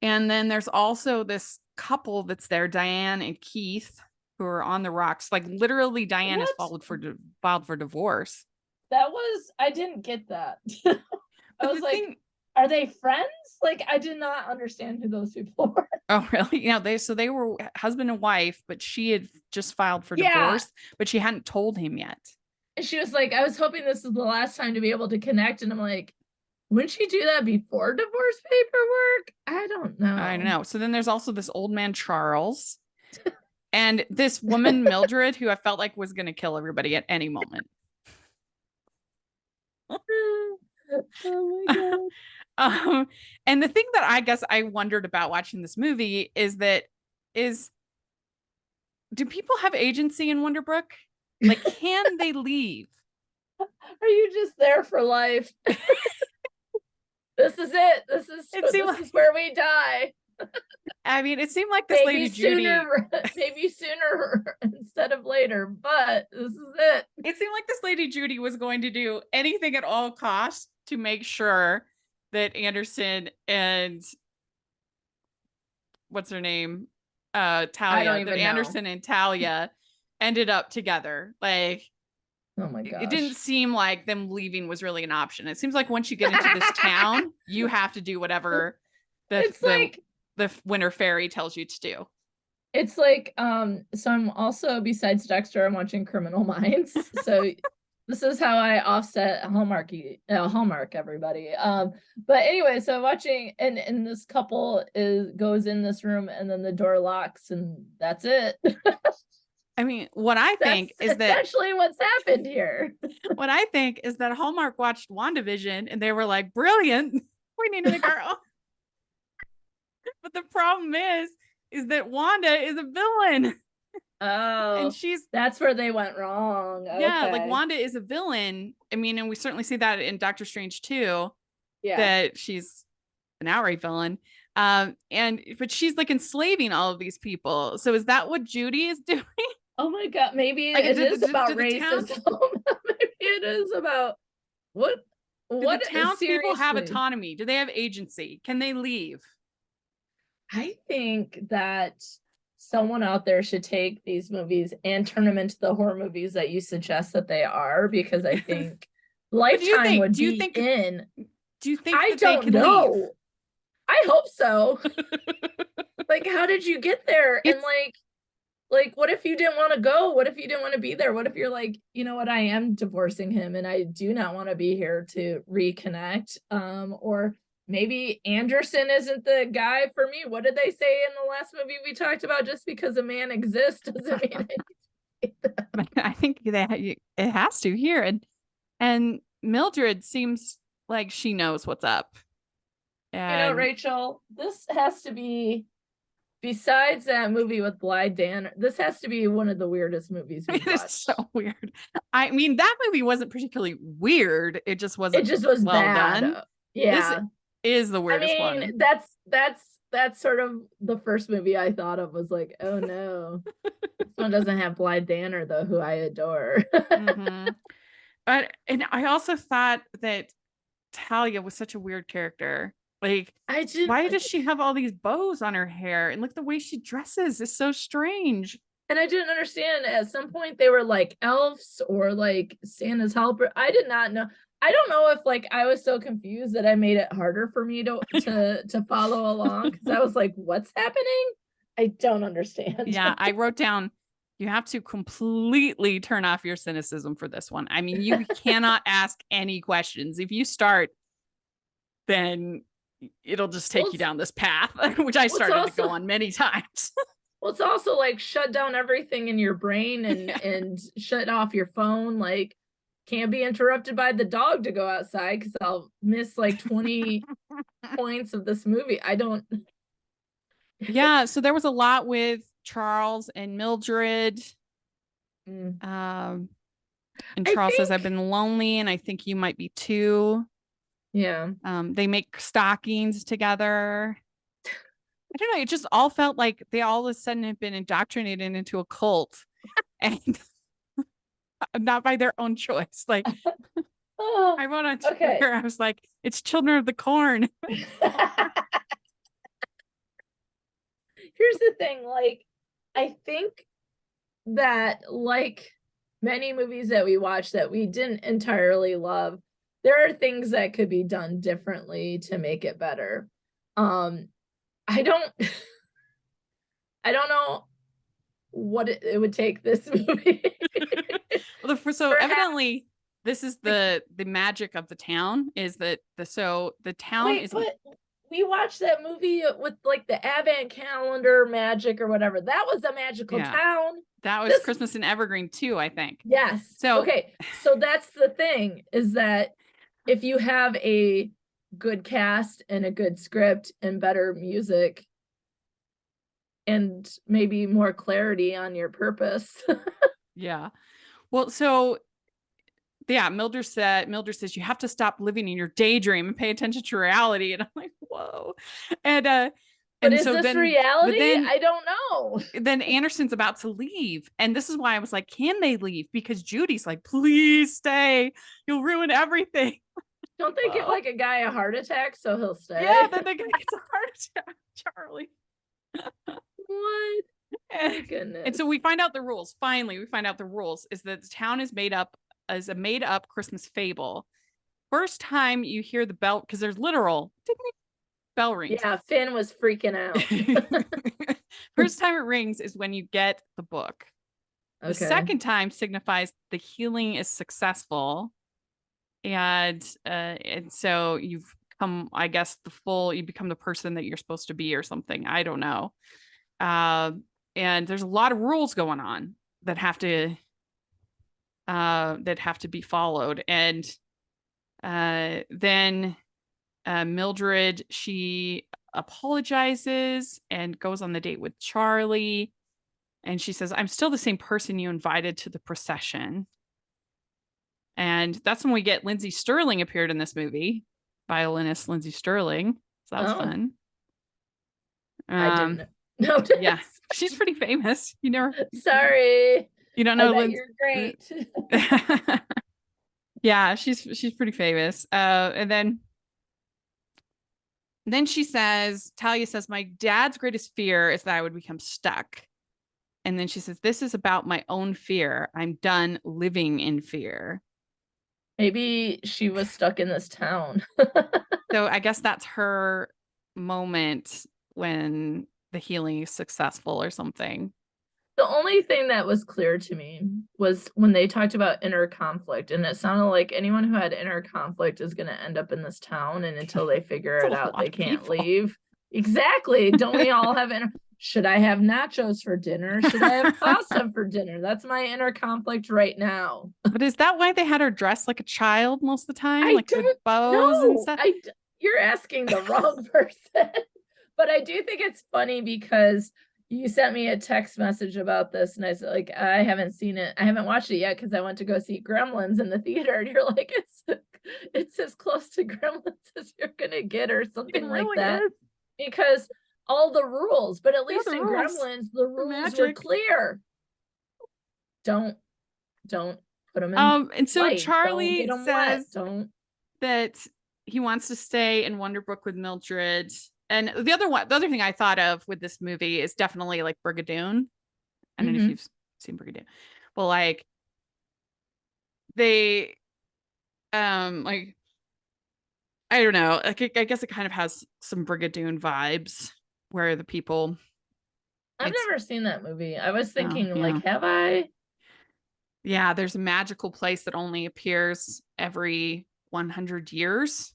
And then there's also this couple that's there, Diane and Keith, who are on the rocks. Like literally Diane is filed for divorce. I didn't get that. I was like, are they friends? Like, I did not understand who those people were. Oh, really? Yeah, they were husband and wife, but she had just filed for divorce, but she hadn't told him yet. And she was like, I was hoping this is the last time to be able to connect. And I'm like, wouldn't she do that before divorce paperwork? I don't know. I know. So then there's also this old man, Charles, and this woman, Mildred, who I felt like was going to kill everybody at any moment. Oh my God. And the thing that I guess I wondered about watching this movie is do people have agency in Wonderbrook? Like, can they leave? Are you just there for life? This is it. This is where we die. I mean, it seemed like this lady Judy. Maybe sooner instead of later, but this is it. It seemed like this lady Judy was going to do anything at all costs to make sure that Anderson and what's her name? Talia. That Anderson and Talia ended up together. Like, oh my gosh. It didn't seem like them leaving was really an option. It seems like once you get into this town, you have to do whatever the Winter Fairy tells you to do. It's like, so I'm also, besides Dexter, I'm watching Criminal Minds. So this is how I offset Hallmark, everybody. But anyway, so watching, and this couple goes in this room and then the door locks and that's it. I mean, what I think is that essentially what's happened here. What I think is that Hallmark watched WandaVision and they were like, brilliant, we needed a girl. But the problem is that Wanda is a villain. Oh, and that's where they went wrong. Okay. Yeah, like Wanda is a villain. I mean, and we certainly see that in Doctor Strange too. Yeah, that she's an outright villain. But she's like enslaving all of these people. So is that what Judy is doing? Oh my God, maybe like, it is about racism. Maybe it is about what do the townspeople have autonomy? Do they have agency? Can they leave? I think that someone out there should take these movies and turn them into the horror movies that you suggest that they are, because I think Lifetime would be in. Do you think I don't know. Leave? I hope so. Like, how did you get there? And like, what if you didn't want to go? What if you didn't want to be there? What if you're like, you know what, I am divorcing him and I do not want to be here to reconnect? Or maybe Anderson isn't the guy for me. What did they say in the last movie we talked about? Just because a man exists doesn't mean anything. I think that it has to here. And Mildred seems like she knows what's up. And, you know, Rachel, this has to be, besides that movie with Blythe Danner, this has to be one of the weirdest movies we've watched. It's so weird. I mean, that movie wasn't particularly weird. It just wasn't. It just was well bad. Done. Yeah, this is the weirdest one. That's sort of the first movie I thought of, was like, oh no, this one doesn't have Blythe Danner though, who I adore. Mm-hmm. And I also thought that Talia was such a weird character. Like, why does she have all these bows on her hair? And look, the way she dresses is so strange. And I didn't understand. At some point they were like elves or like Santa's helper. I did not know. I don't know if like I was so confused that I made it harder for me to follow along, because I was like, what's happening? I don't understand. Yeah, I wrote down, you have to completely turn off your cynicism for this one. I mean, you cannot ask any questions. If you start, then it'll just take you down this path, which I started to go on many times. Well, it's also like shut down everything in your brain and shut off your phone. Like, can't be interrupted by the dog to go outside because I'll miss like 20 points of this movie. I don't. Yeah, so there was a lot with Charles and Mildred. And Charles says, I've been lonely and I think you might be too. Yeah. They make stockings together. I don't know. It just all felt like they all of a sudden have been indoctrinated into a cult, and not by their own choice. Like, I wrote on Twitter, I was like, it's Children of the Corn. Here's the thing. Like, I think that like many movies that we watch that we didn't entirely love, there are things that could be done differently to make it better. I don't know what it would take this movie. Well, so evidently this is the magic of the town, is that the town is. But we watched that movie with like the Advent calendar magic or whatever. That was a magical town. That was Christmas in Evergreen too, I think. Yes. So okay. So that's the thing, is that if you have a good cast and a good script and better music and maybe more clarity on your purpose. Yeah. Well, so Mildred says you have to stop living in your daydream and pay attention to reality. And I'm like, whoa. But is this reality? I don't know. Then Anderson's about to leave. And this is why I was like, can they leave? Because Judy's like, please stay. You'll ruin everything. Don't they give like a guy a heart attack so he'll stay? Yeah, then the guy gets a heart attack, Charlie. What? My goodness. And so we find out the rules. Finally, we find out the rules is that the town is a made up Christmas fable. First time you hear the bell, because there's literal bell rings. Yeah, Finn was freaking out. First time it rings is when you get the book. The second time signifies the healing is successful. And so you've come, I guess, you become the person that you're supposed to be or something. I don't know. And there's a lot of rules going on that have to be followed. And then Mildred, she apologizes and goes on the date with Charlie. And she says, I'm still the same person you invited to the procession. And that's when we get Lindsay Sterling appeared in this movie, violinist Lindsay Sterling. So that was fun. I didn't know. Yeah, she's pretty famous. You never. Sorry. You don't know. You're great. Yeah, she's pretty famous. And then Talia says, my dad's greatest fear is that I would become stuck. And then she says, this is about my own fear. I'm done living in fear. Maybe she was stuck in this town. So I guess that's her moment when the healing is successful or something. The only thing that was clear to me was when they talked about inner conflict, and it sounded like anyone who had inner conflict is going to end up in this town, and until they figure it out, they can't leave. Exactly. Don't we all have should I have nachos for dinner? Should I have pasta for dinner? That's my inner conflict right now. But is that why they had her dressed like a child most of the time? I like don't with bows know. and stuff? You're asking the wrong person. But I do think it's funny because you sent me a text message about this, and I said, like, I haven't seen it. I haven't watched it yet because I went to go see Gremlins in the theater. And you're like, it's as close to Gremlins as you're gonna get, or something like that. Is. Because all the rules, but at least in Gremlins, the rules were clear. Don't put them in. And so light. Charlie says don't. That he wants to stay in Wonderbrook with Mildred. And the other thing I thought of with this movie is definitely like Brigadoon. I don't know if you've seen Brigadoon. Well, like they, like, I don't know. Like, I guess it kind of has some Brigadoon vibes where the people. I've never seen that movie. I was thinking, like, have I? Yeah, there's a magical place that only appears every 100 years.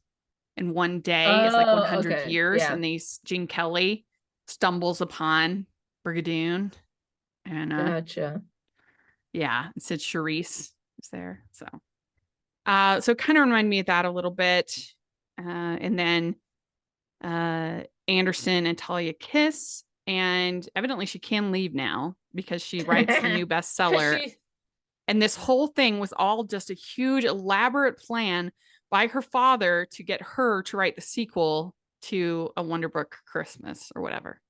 In one day, it's like 100 years, and Gene Kelly stumbles upon Brigadoon, and gotcha. Yeah, it said Charisse is there, so it kind of reminded me of that a little bit, and then Anderson and Talia kiss, and evidently she can leave now because she writes the new bestseller, and this whole thing was all just a huge elaborate plan by her father to get her to write the sequel to A Wonderbrook Christmas or whatever.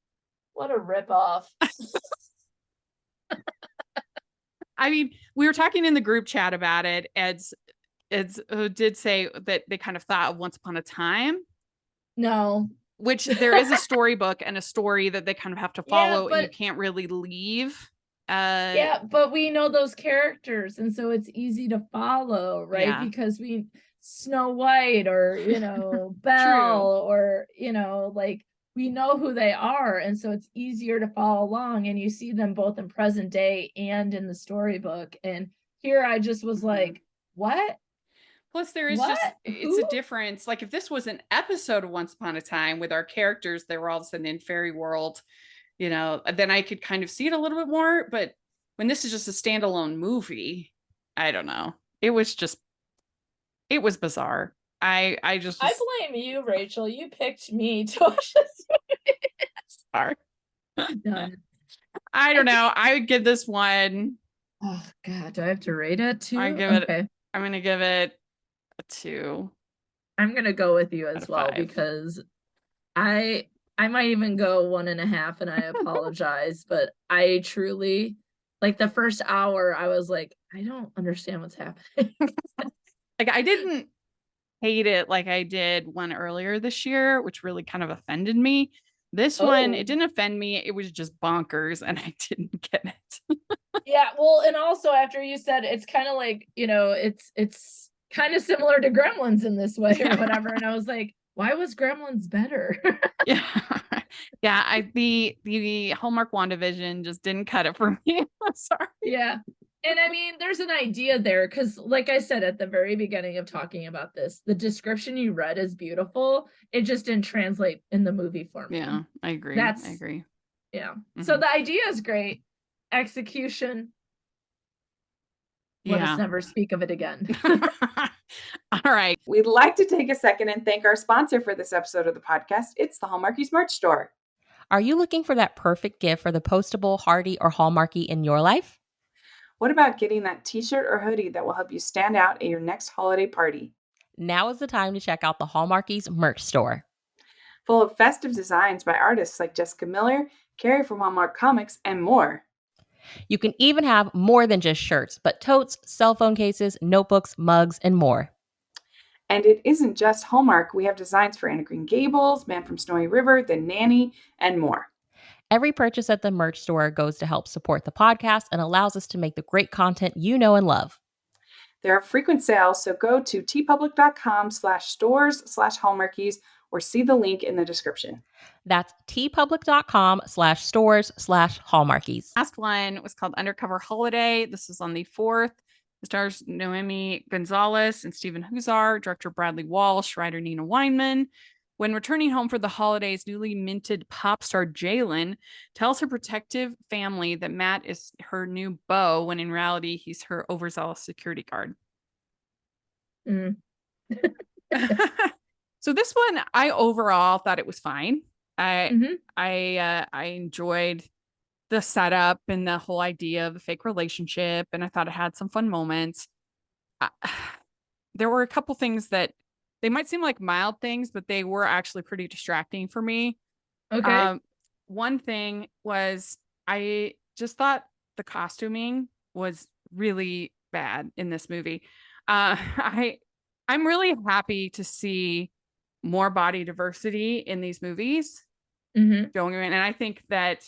What a ripoff. I mean, we were talking in the group chat about it. Ed's did say that they kind of thought of Once Upon a Time. No. Which there is a storybook and a story that they kind of have to follow, and you can't really leave. Yeah, but we know those characters, and so it's easy to follow, right? Yeah. Because we Snow White or, Belle or, like we know who they are. And so it's easier to follow along, and you see them both in present day and in the storybook. And here I just was like, what? Plus there is it's a difference. Like if this was an episode of Once Upon a Time with our characters, they were all of a sudden in fairy world, then I could kind of see it a little bit more. But when this is just a standalone movie, I don't know. It was bizarre. I blame you, Rachel. You picked me to watch this movie. Sorry. Done. I don't know. I would give this one. Oh God, do I have to rate it too? I give it I'm going to give it a 2. I'm going to go with you Out as of well 5. because I might even go 1.5, and I apologize, but I truly, like, the first hour, I was like, I don't understand what's happening. Like, I didn't hate it like I did one earlier this year, which really kind of offended me. This one, it didn't offend me. It was just bonkers, and I didn't get it. Yeah, well, and also after you said it's kind of like, it's kind of similar to Gremlins in this way or whatever, and I was like, why was Gremlins better? Yeah. Yeah, the Hallmark WandaVision just didn't cut it for me. I'm sorry. Yeah. And I mean, there's an idea there because, like I said at the very beginning of talking about this, the description you read is beautiful. It just didn't translate in the movie for me. Yeah, I agree. I agree. Yeah. Mm-hmm. So the idea is great. Execution. Let us never speak of it again. All right. We'd like to take a second and thank our sponsor for this episode of the podcast. It's the Hallmarkies merch store. Are you looking for that perfect gift for the postable, hearty, or Hallmarky in your life? What about getting that t-shirt or hoodie that will help you stand out at your next holiday party? Now is the time to check out the Hallmarkies merch store. Full of festive designs by artists like Jessica Miller, Carrie from Hallmark Comics, and more. You can even have more than just shirts, but totes, cell phone cases, notebooks, mugs, and more. And it isn't just Hallmark. We have designs for Anna Green Gables, Man from Snowy River, The Nanny, and more. Every purchase at the merch store goes to help support the podcast and allows us to make the great content you know and love. There are frequent sales, so go to tpublic.com/stores/Hallmarkies or see the link in the description. That's tpublic.com/stores/Hallmarkies. Last one was called Undercover Holiday. This is on the 4th. It stars Noemi Gonzalez and Stephen Huzar, director Bradley Walsh, writer Nina Weinman. When returning home for the holidays, newly minted pop star Jalen tells her protective family that Matt is her new beau, when in reality, he's her overzealous security guard. Mm. So this one, I overall thought it was fine. I enjoyed the setup and the whole idea of a fake relationship, and I thought it had some fun moments. There were a couple things that they might seem like mild things, but they were actually pretty distracting for me. Okay. One thing was I just thought the costuming was really bad in this movie. I'm really happy to see more body diversity in these movies going in, and I think that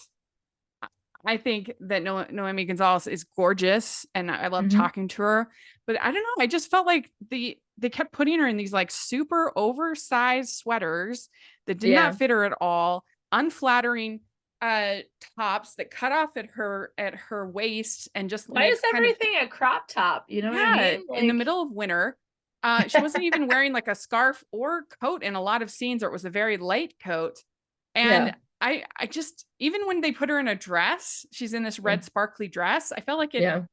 Noemi Gonzalez is gorgeous, and I love talking to her. But I don't know, I just felt like they kept putting her in these like super oversized sweaters that did not fit her at all, unflattering tops that cut off at her waist, and just why is everything a crop top? You know what I mean? Like, in the middle of winter. She wasn't even wearing like a scarf or coat in a lot of scenes, or it was a very light coat. And I just, even when they put her in a dress, she's in this red sparkly dress. I felt like the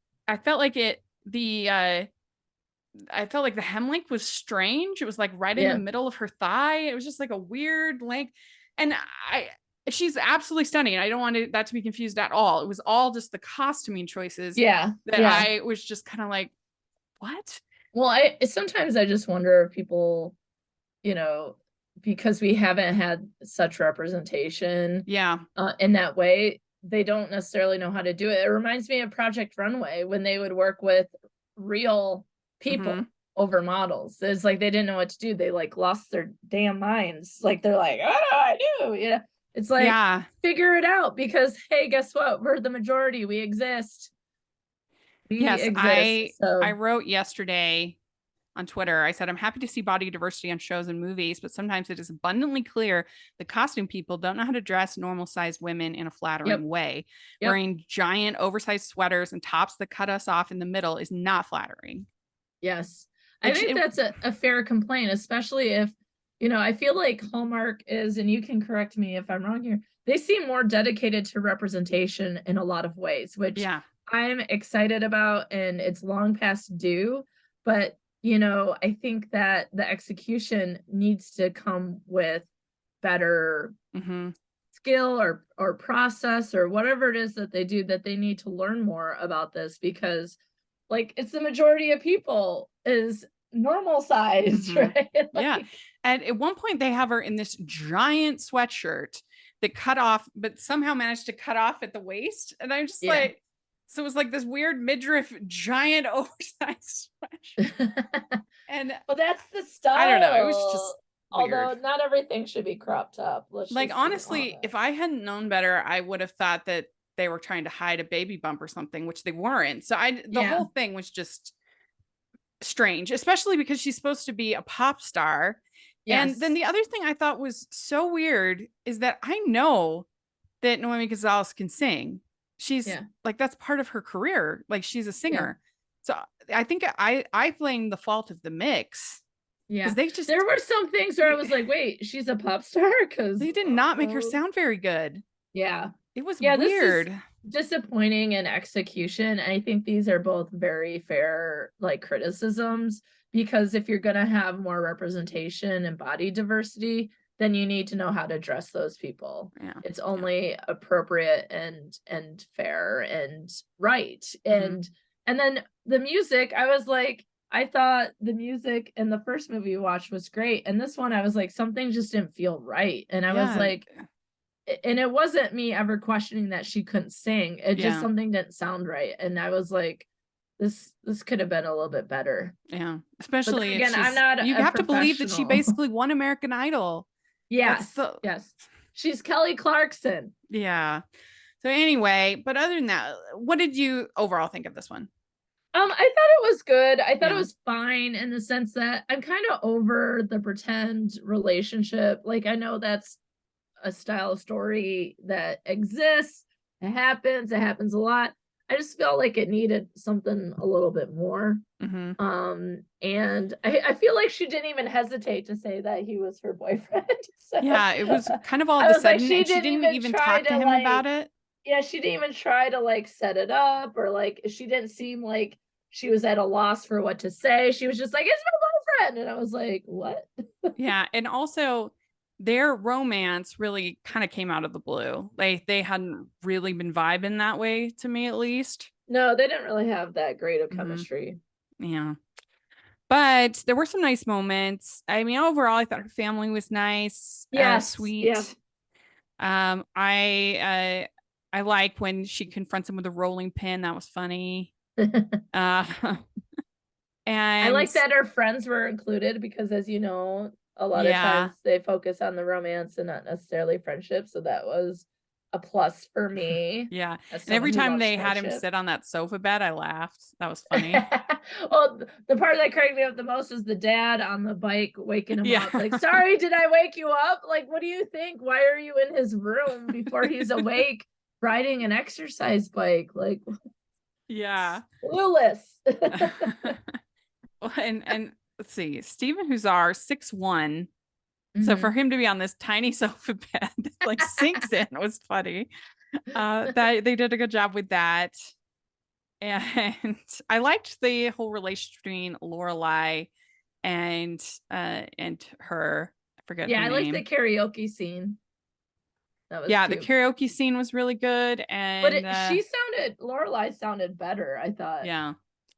hem length was strange. It was like right in the middle of her thigh. It was just like a weird length. And she's absolutely stunning. I don't want that to be confused at all. It was all just the costuming choices I was just kind of like, what? Well, sometimes I just wonder if people, because we haven't had such representation in that way, they don't necessarily know how to do it. It reminds me of Project Runway, when they would work with real people over models. It's like they didn't know what to do. They like lost their damn minds. Like they're like, what do I do? It's like, figure it out, because hey, guess what? We're the majority. We exist. I wrote yesterday on Twitter, I said, I'm happy to see body diversity on shows and movies, but sometimes it is abundantly clear the costume people don't know how to dress normal sized women in a flattering way. Wearing giant oversized sweaters and tops that cut us off in the middle is not flattering. Yes. I think that's a fair complaint, especially if, I feel like Hallmark is, and you can correct me if I'm wrong here, they seem more dedicated to representation in a lot of ways, which I'm excited about, and it's long past due. But I think that the execution needs to come with better skill or process or whatever it is that they do, that they need to learn more about this, because like it's the majority of people is normal size, right? Yeah. And at one point they have her in this giant sweatshirt that cut off, but somehow managed to cut off at the waist. And I'm just like, so it was like this weird midriff, giant oversized sweatshirt. And well, that's the style. I don't know. It was just weird. Although not everything should be cropped up. Like, honestly, if I hadn't known better, I would have thought that they were trying to hide a baby bump or something, which they weren't. So the whole thing was just strange, especially because she's supposed to be a pop star. And then the other thing I thought was so weird is that I know that Noemi Gonzalez can sing. She's like, that's part of her career. Like, she's a singer. So I think I blame the fault of the mix. Yeah, there were some things where I was like, wait, she's a pop star? Because they did not make her sound very good. Yeah. It was weird. This is disappointing in execution. I think these are both very fair, like, criticisms, because if you're going to have more representation and body diversity, then you need to know how to dress those people. It's only appropriate and fair and right. And then the music, I was like, I thought the music in the first movie we watched was great. And this one, I was like, something just didn't feel right. And I was like, and it wasn't me ever questioning that she couldn't sing. It just, something didn't sound right. And I was like, this could have been a little bit better. Yeah. Especially again, I'm not, you have to believe that she basically won American Idol. Yes. Yes. She's Kelly Clarkson. Yeah. So anyway, but other than that, what did you overall think of this one? I thought it was good. I thought it was fine in the sense that I'm kind of over the pretend relationship. Like, I know that's a style of story that exists. It happens a lot. I just felt like it needed something a little bit more. And I feel like she didn't even hesitate to say that he was her boyfriend. So, yeah, it was kind of all of a sudden, like, she didn't even talk to him about it. Yeah, she didn't even try to, like, set it up, or like, she didn't seem like she was at a loss for what to say. She was just like, it's my boyfriend. And I was like, what? Yeah. And also, their romance really kind of came out of the blue. They hadn't really been vibing that way, to me at least. No, they didn't really have that great of chemistry. Yeah. But there were some nice moments. I mean, overall, I thought her family was nice. Sweet. Yeah. I like when she confronts him with a rolling pin. That was funny. And I like that her friends were included, because, as you know, a lot of times they focus on the romance and not necessarily friendship. So that was a plus for me. Yeah. And every time they had him sit on that sofa bed, I laughed. That was funny. Well, the part that cracked me up the most was the dad on the bike waking him up. Like, sorry, did I wake you up? Like, what do you think? Why are you in his room before he's awake riding an exercise bike? Like, clueless. and let's see, Stephen Huszar, 6'1". So for him to be on this tiny sofa bed, like, sinks in, was funny. That they did a good job with that. And I liked the whole relationship between Lorelai and her. I forget her name. I liked the karaoke scene. That was cute. The karaoke scene was really good. And but Lorelai sounded better, I thought. Yeah.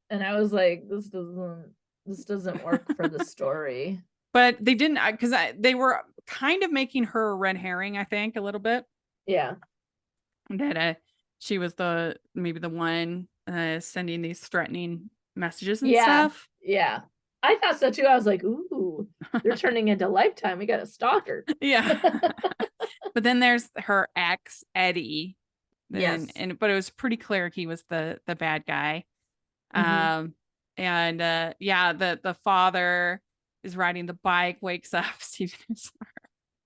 And I was like, this doesn't work for the story. But they didn't, because they were kind of making her a red herring, I think, a little bit. Yeah. That she was maybe the one sending these threatening messages and stuff. Yeah. I thought so too. I was like, ooh, they're turning into Lifetime. We got a stalker. Yeah. But then there's her ex, Eddie. Yes. But it was pretty clear he was the bad guy. The father is riding the bike, wakes up Stephen Huszar.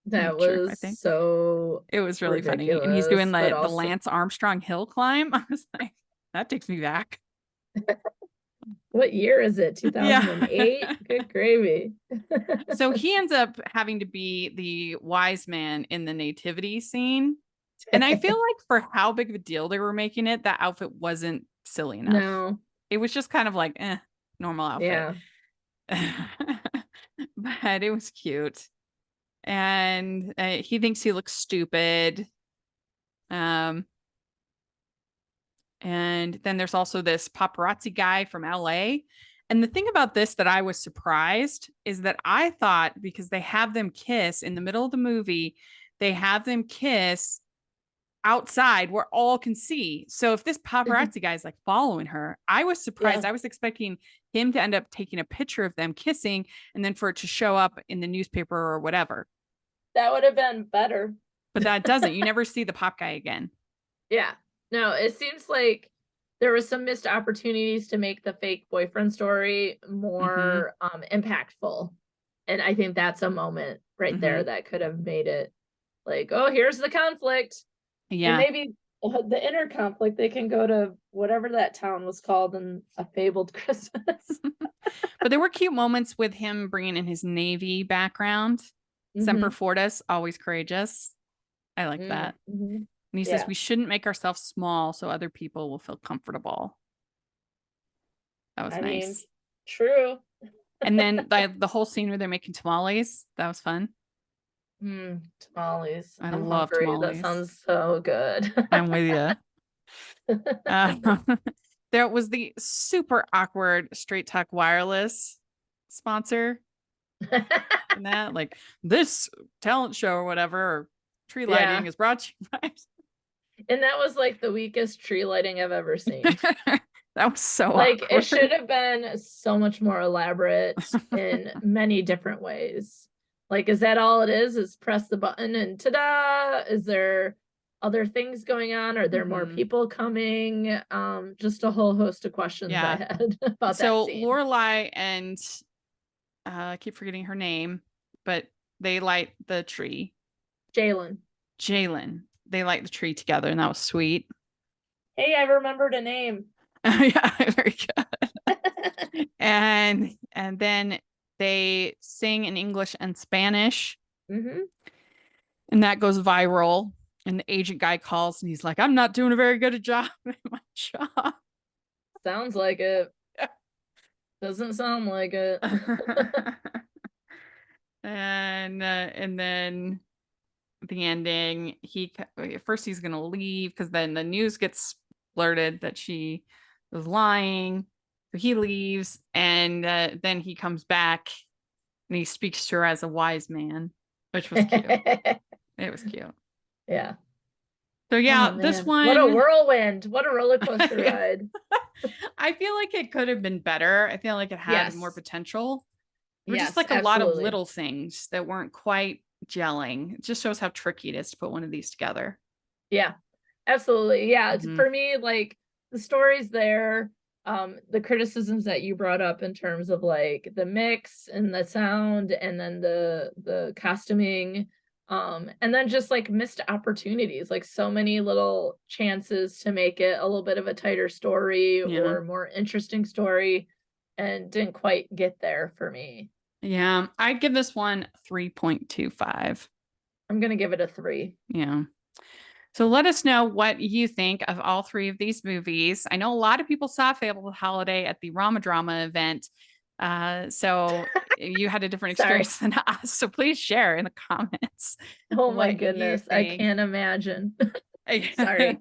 That was so it was really funny. And he's doing the Lance Armstrong hill climb. I was like, that takes me back. What year is it? 2008? Good gravy. So he ends up having to be the wise man in the nativity scene. And I feel like for how big of a deal they were making it, that outfit wasn't silly enough. No. It was just kind of like, normal outfit. Yeah. But it was cute. And he thinks he looks stupid. And then there's also this paparazzi guy from LA. And the thing about this that I was surprised is that I thought, because they have them kiss in the middle of the movie, they have them kiss outside where all can see. So if this paparazzi guy is like following her, I was surprised. I was expecting him to end up taking a picture of them kissing and then for it to show up in the newspaper or whatever. That would have been better. But that doesn't. You never see the pop guy again. Yeah. No, it seems like there was some missed opportunities to make the fake boyfriend story more impactful. And I think that's a moment right there that could have made it like, oh, here's the conflict. Yeah. And maybe the inner conflict, they can go to whatever that town was called in A Fabled Christmas. But there were cute moments with him bringing in his Navy background. Semper Fortis, always courageous. I like that. And he says, we shouldn't make ourselves small so other people will feel comfortable. That was nice. Mean, true. And then the whole scene where they're making tamales, that was fun. Tamales. I'm love hungry. Tamales. That sounds so good. I'm with you. There was the super awkward Straight Talk Wireless sponsor. And that, like, this talent show or whatever, or tree lighting is brought to you by. And that was like the weakest tree lighting I've ever seen. That was so like awkward. It should have been so much more elaborate in many different ways. Like, is that all it is press the button and ta-da? Is there other things going on? Are there more people coming? Just a whole host of questions I had about that scene. Lorelai and I keep forgetting her name, but they light the tree. Jalen. They light the tree together, and that was sweet. Hey, I remembered a name. Yeah, very good. and then they sing in English and Spanish. And that goes viral. And the agent guy calls and he's like, I'm not doing a very good job at my job. Sounds like it. Doesn't sound like it. And then the ending, first he's gonna leave because then the news gets blurted that she was lying. So he leaves, and then he comes back and he speaks to her as a wise man, which was cute. It was cute. Yeah. So this one, what a whirlwind, what a roller coaster ride. I feel like it could have been better. I feel like it had more potential. There were just like a lot of little things that weren't quite gelling. It just shows how tricky it is to put one of these together. Yeah, absolutely. Yeah. For me, like, the story's there. The criticisms that you brought up in terms of like the mix and the sound and then the costuming, and then just like missed opportunities, like so many little chances to make it a little bit of a tighter story or more interesting story, and didn't quite get there for me. Yeah, I'd give this one 3.25. I'm gonna give it a 3. Yeah. So let us know what you think of all 3 of these movies. I know a lot of people saw Fabled Holiday at the Rama Drama event. So you had a different experience than us. So please share in the comments. Oh my goodness. I can't imagine. Sorry.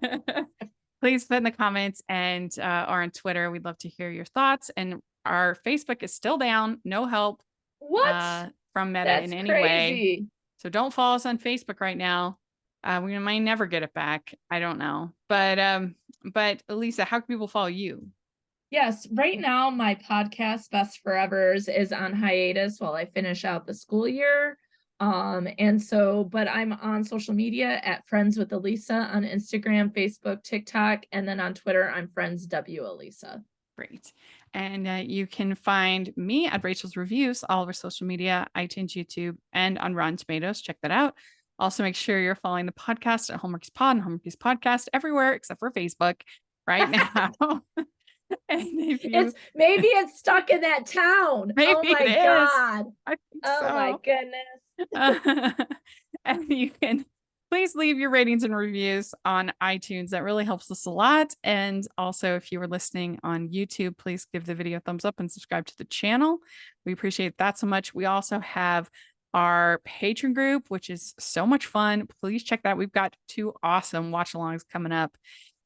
Please put in the comments and or on Twitter. We'd love to hear your thoughts. And our Facebook is still down. No help from Meta in any way. So don't follow us on Facebook right now. We might never get it back. I don't know. But Alysa, how can people follow you? Yes, right now my podcast Best Forevers is on hiatus while I finish out the school year. But I'm on social media at Friends with Alysa on Instagram, Facebook, TikTok, and then on Twitter I'm Friends W Alysa. Great. And you can find me at Rachel's Reviews, all over social media, iTunes, YouTube, and on Rotten Tomatoes. Check that out. Also, make sure you're following the podcast at Hallmark's Pod and Hallmark's Podcast everywhere except for Facebook right now. And maybe it's stuck in that town. Maybe oh my God. I think oh so. my goodness. And you can please leave your ratings and reviews on iTunes. That really helps us a lot. And also, if you were listening on YouTube, please give the video a thumbs up and subscribe to the channel. We appreciate that so much. We also have our Patreon group, which is so much fun. Please check that. We've got 2 awesome watch alongs coming up.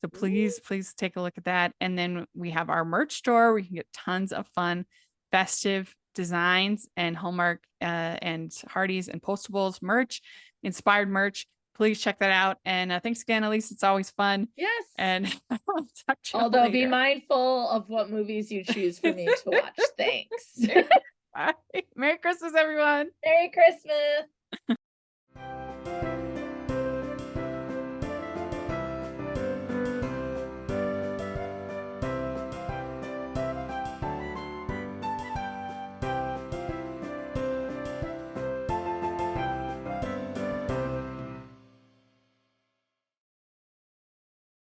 So please take a look at that. And then we have our merch store where you can get tons of fun, festive designs and Hallmark and Hardee's and Postables merch, inspired merch. Please check that out. And thanks again, Alysa. It's always fun. Yes. And I'll talk to you Although later. be mindful of what movies you choose for me to watch. Thanks. Bye. Merry Christmas, everyone. Merry Christmas.